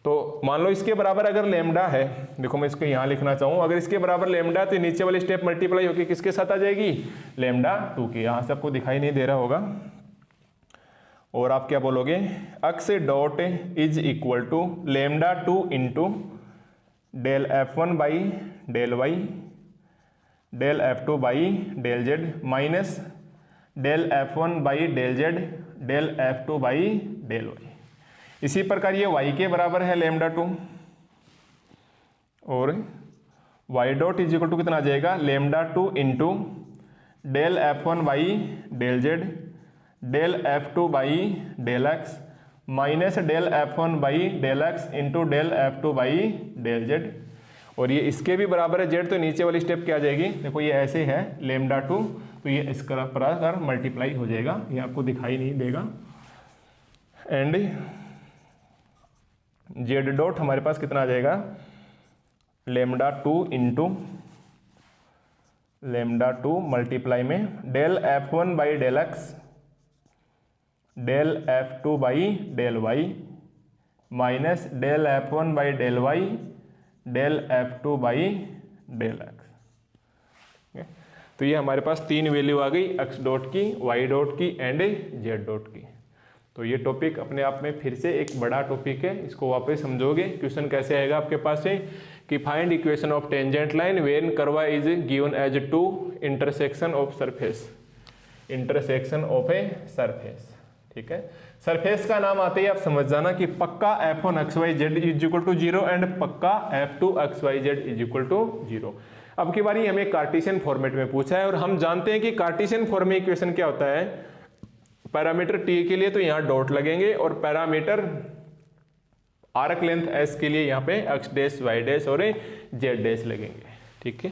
तो मान लो इसके बराबर अगर लेमडा है, देखो मैं इसको यहाँ लिखना चाहूँ, अगर इसके बराबर लेमडा तो नीचे वाली स्टेप मल्टीप्लाई होकर किसके साथ आ जाएगी, लेमडा 2 के। यहाँ से आपको दिखाई नहीं दे रहा होगा। और आप क्या बोलोगे, x dot is equal to lambda 2 into del F1 by del y del F2 by del z minus del F1 by del z del F2 by del y. इसी प्रकार ये y के बराबर है लेमडा 2 और y dot is equal to कितना आ जाएगा, lambda 2 into del F1 by del z del F2 by del x minus del F1 by del x into del F2 by del z. और ये इसके भी बराबर है जेड, तो नीचे वाली स्टेप क्या आ जाएगी, देखो ये ऐसे है लेमडा 2 तो ये इसका पर मल्टीप्लाई हो जाएगा, ये आपको दिखाई नहीं देगा। एंड जेड डॉट हमारे पास कितना आ जाएगा, लेमडा 2 इंटू लेमडा 2 मल्टीप्लाई में del F1 by del x del F2 by del y minus del F1 by del y del F2 by del x. तो ये हमारे पास तीन वैल्यू आ गई, एक्स डॉट की, वाई डॉट की एंड जेड डॉट की। तो ये टॉपिक अपने आप में फिर से एक बड़ा टॉपिक है, इसको वापस समझोगे। क्वेश्चन कैसे आएगा आपके पास है कि find equation of tangent line when curve is given as two intersection of surface, intersection of a surface. ठीक है, सरफेस का नाम आते ही आप समझ जाना कि पक्का F1 XY Z is equal to 0 and पक्का F2 XY Z is equal to 0। अब की बारी हमें कार्टेशियन फॉर्मेट में पूछा है और हम जानते हैं कि कार्टेशियन फॉर्म में इक्वेशन क्या होता है, पैरामीटर T के लिए तो यहाँ डॉट लगेंगे और पैरामीटर आर्क लेंथ S के लिए यहाँ पे x डैश y डैश और z डैश लगेंगे। ठीक है,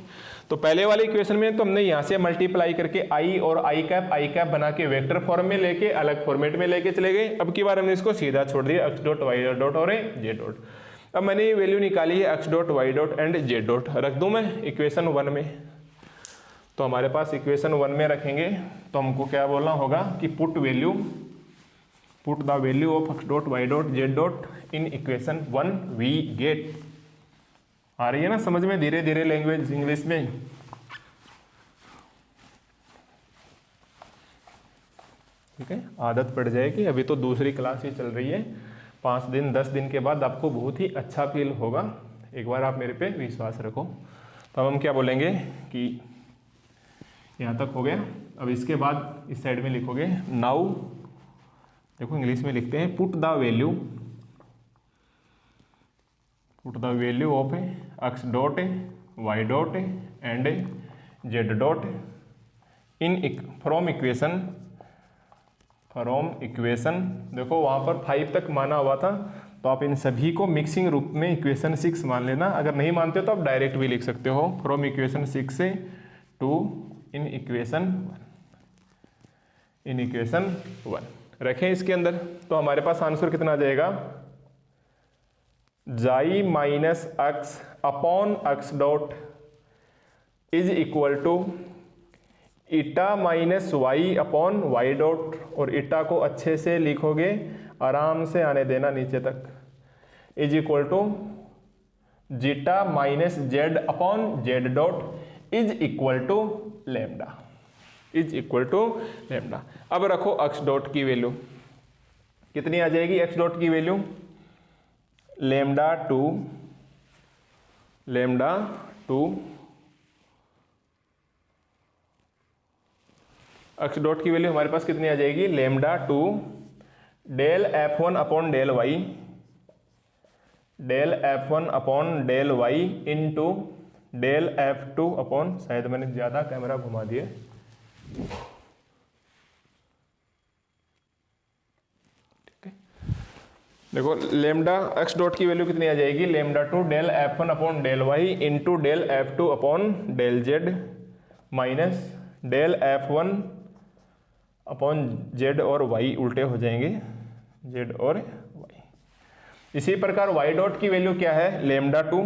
तो पहले वाले इक्वेशन में तो हमने यहाँ से मल्टीप्लाई करके i और i कैप बना के वेक्टर फॉर्म में लेके अलग फॉर्मेट में लेके चले गए। अब की बार हमने इसको सीधा छोड़ दिया x डॉट y डॉट और z डॉट। अब मैंने ये वैल्यू निकाली है x dot y dot and z dot, रख दूं मैं इक्वेशन 1 में। तो हमारे पास इक्वेशन 1 में रखेंगे तो हमको क्या बोलना होगा कि put the value of x dot y dot z dot in equation 1 we get. आ रही है ना समझ में धीरे धीरे लैंग्वेज इंग्लिश में। ठीक है, आदत पड़ जाएगी, अभी तो दूसरी क्लास ही चल रही है, 5 दिन 10 दिन के बाद आपको बहुत ही अच्छा फील होगा। एक बार आप मेरे पे विश्वास रखो। तो अब हम क्या बोलेंगे कि यहाँ तक हो गया। अब इसके बाद इस साइड में लिखोगे नाउ, देखो इंग्लिश में लिखते हैं put the value of x dot y dot and z dot in from equation. देखो वहाँ पर 5 तक माना हुआ था, तो आप इन सभी को मिक्सिंग रूप में इक्वेशन 6 मान लेना। अगर नहीं मानते हो तो आप डायरेक्ट भी लिख सकते हो, फ्रॉम इक्वेशन 6 से टू इन इक्वेशन 1 रखें इसके अंदर। तो हमारे पास आंसर कितना आ जाएगा, xi minus x upon x dot is equal to eta minus Y upon Y dot. और ईटा को अच्छे से लिखोगे, आराम से आने देना नीचे तक, is equal to zeta minus Z upon Z dot is equal to lambda, अब रखो x डॉट की वैल्यू कितनी आ जाएगी, x डॉट की वैल्यू लेमडा 2 x डॉट की वैल्यू हमारे पास कितनी आ जाएगी, lambda 2 del F1 upon del y del F1 upon del Y into del F2 upon, शायद मैंने ज़्यादा कैमरा घुमा दिया, ठीक है। देखो लेमडा एक्स डॉट की वैल्यू कितनी आ जाएगी, lambda two del F1 upon del Y into del F2 upon del z minus del F1 upon z और वाई उल्टे हो जाएंगे, जेड और वाई। इसी प्रकार वाई डॉट की वैल्यू क्या है, लेमडा टू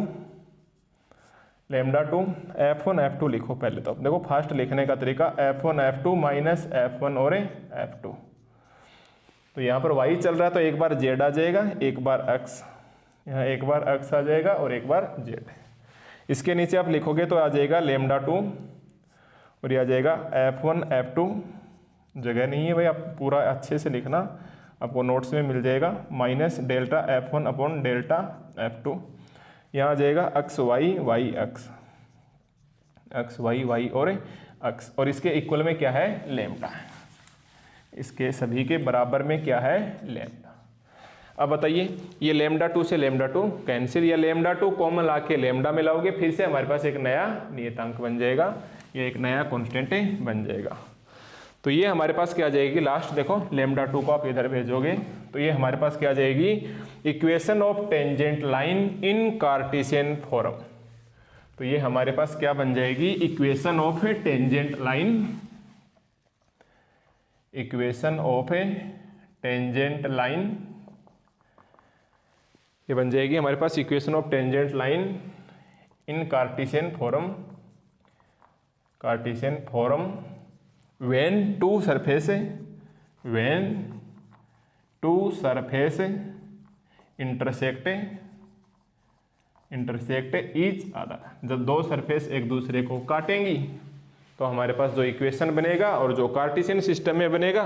F1 F2 लिखो पहले। तो देखो फास्ट लिखने का तरीका, F1 F2 माइनस F1 और F2। तो यहाँ पर y चल रहा है तो एक बार z आ जाएगा, एक बार x, यहाँ एक बार x आ जाएगा और एक बार z। इसके नीचे आप लिखोगे तो आ जाएगा लेमडा टू और ये आ जाएगा F1 F2, जगह नहीं है भाई, आप पूरा अच्छे से लिखना, आपको नोट्स में मिल जाएगा, minus delta F1 upon delta F2। यहाँ आ जाएगा x y y x, x y y और x, और इसके इक्वल में क्या है, लेमडा। इसके सभी के बराबर में क्या है, लेमडा। अब बताइए, ये लेमडा टू से लेमडा टू कैंसिल, या लेमडा टू कॉमन ला के लेमडा मिलाओगे, फिर से हमारे पास एक नया नियतांक बन जाएगा, ये एक नया कॉन्स्टेंट बन जाएगा। तो ये हमारे पास क्या आ जाएगी, लास्ट देखो लेमडा टू को आप इधर भेजोगे तो ये हमारे पास क्या आ जाएगी, equation of tangent line in Cartesian form. तो ये हमारे पास क्या बन जाएगी, equation of a tangent line, equation of a tangent line, ये बन जाएगी हमारे पास equation of tangent line in Cartesian form, cartesian form when two surface intersect each other, जब दो सरफेस एक दूसरे को काटेंगी तो हमारे पास जो इक्वेशन बनेगा और जो कार्टेशियन सिस्टम में बनेगा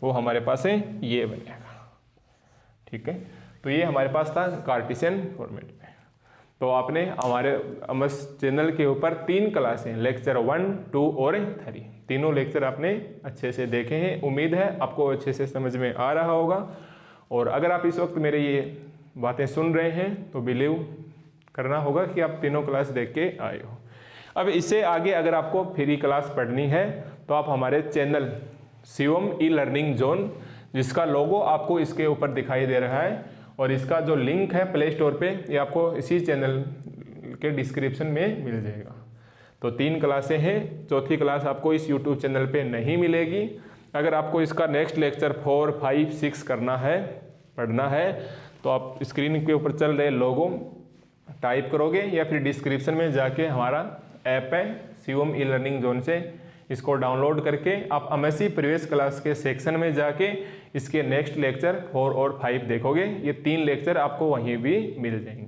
वो हमारे पास है ये बनेगा, ठीक है। तो ये हमारे पास था कार्टेशियन फॉर्मेट में। तो आपने हमारे अमस चैनल के ऊपर 3 क्लासें, लेक्चर 1, 2 और 3, तीनों लेक्चर आपने अच्छे से देखे हैं। उम्मीद है आपको अच्छे से समझ में आ रहा होगा, और अगर आप इस वक्त मेरे ये बातें सुन रहे हैं तो बिलीव करना होगा कि आप तीनों क्लास देख के आए हो। अब इससे आगे अगर आपको फ्री क्लास पढ़नी है तो आप हमारे channel Shivam e learning zone, जिसका लोगो आपको इसके ऊपर दिखाई दे रहा है, और इसका जो लिंक है प्ले स्टोर पे, ये आपको इसी चैनल के डिस्क्रिप्शन में मिल जाएगा। तो 3 क्लासें हैं, चौथी क्लास आपको इस यूट्यूब चैनल पे नहीं मिलेगी। अगर आपको इसका नेक्स्ट लेक्चर 4, 5, 6 करना है, पढ़ना है, तो आप स्क्रीन के ऊपर चल रहे लोगो टाइप करोगे या फिर डिस्क्रिप्शन में जाके हमारा ऐप है शिवम ई लर्निंग जोन से, इसको डाउनलोड करके आप एमएससी प्रीवियस क्लास के सेक्शन में जाके इसके नेक्स्ट लेक्चर 4 और 5 देखोगे। ये 3 लेक्चर आपको वहीं भी मिल जाएंगे।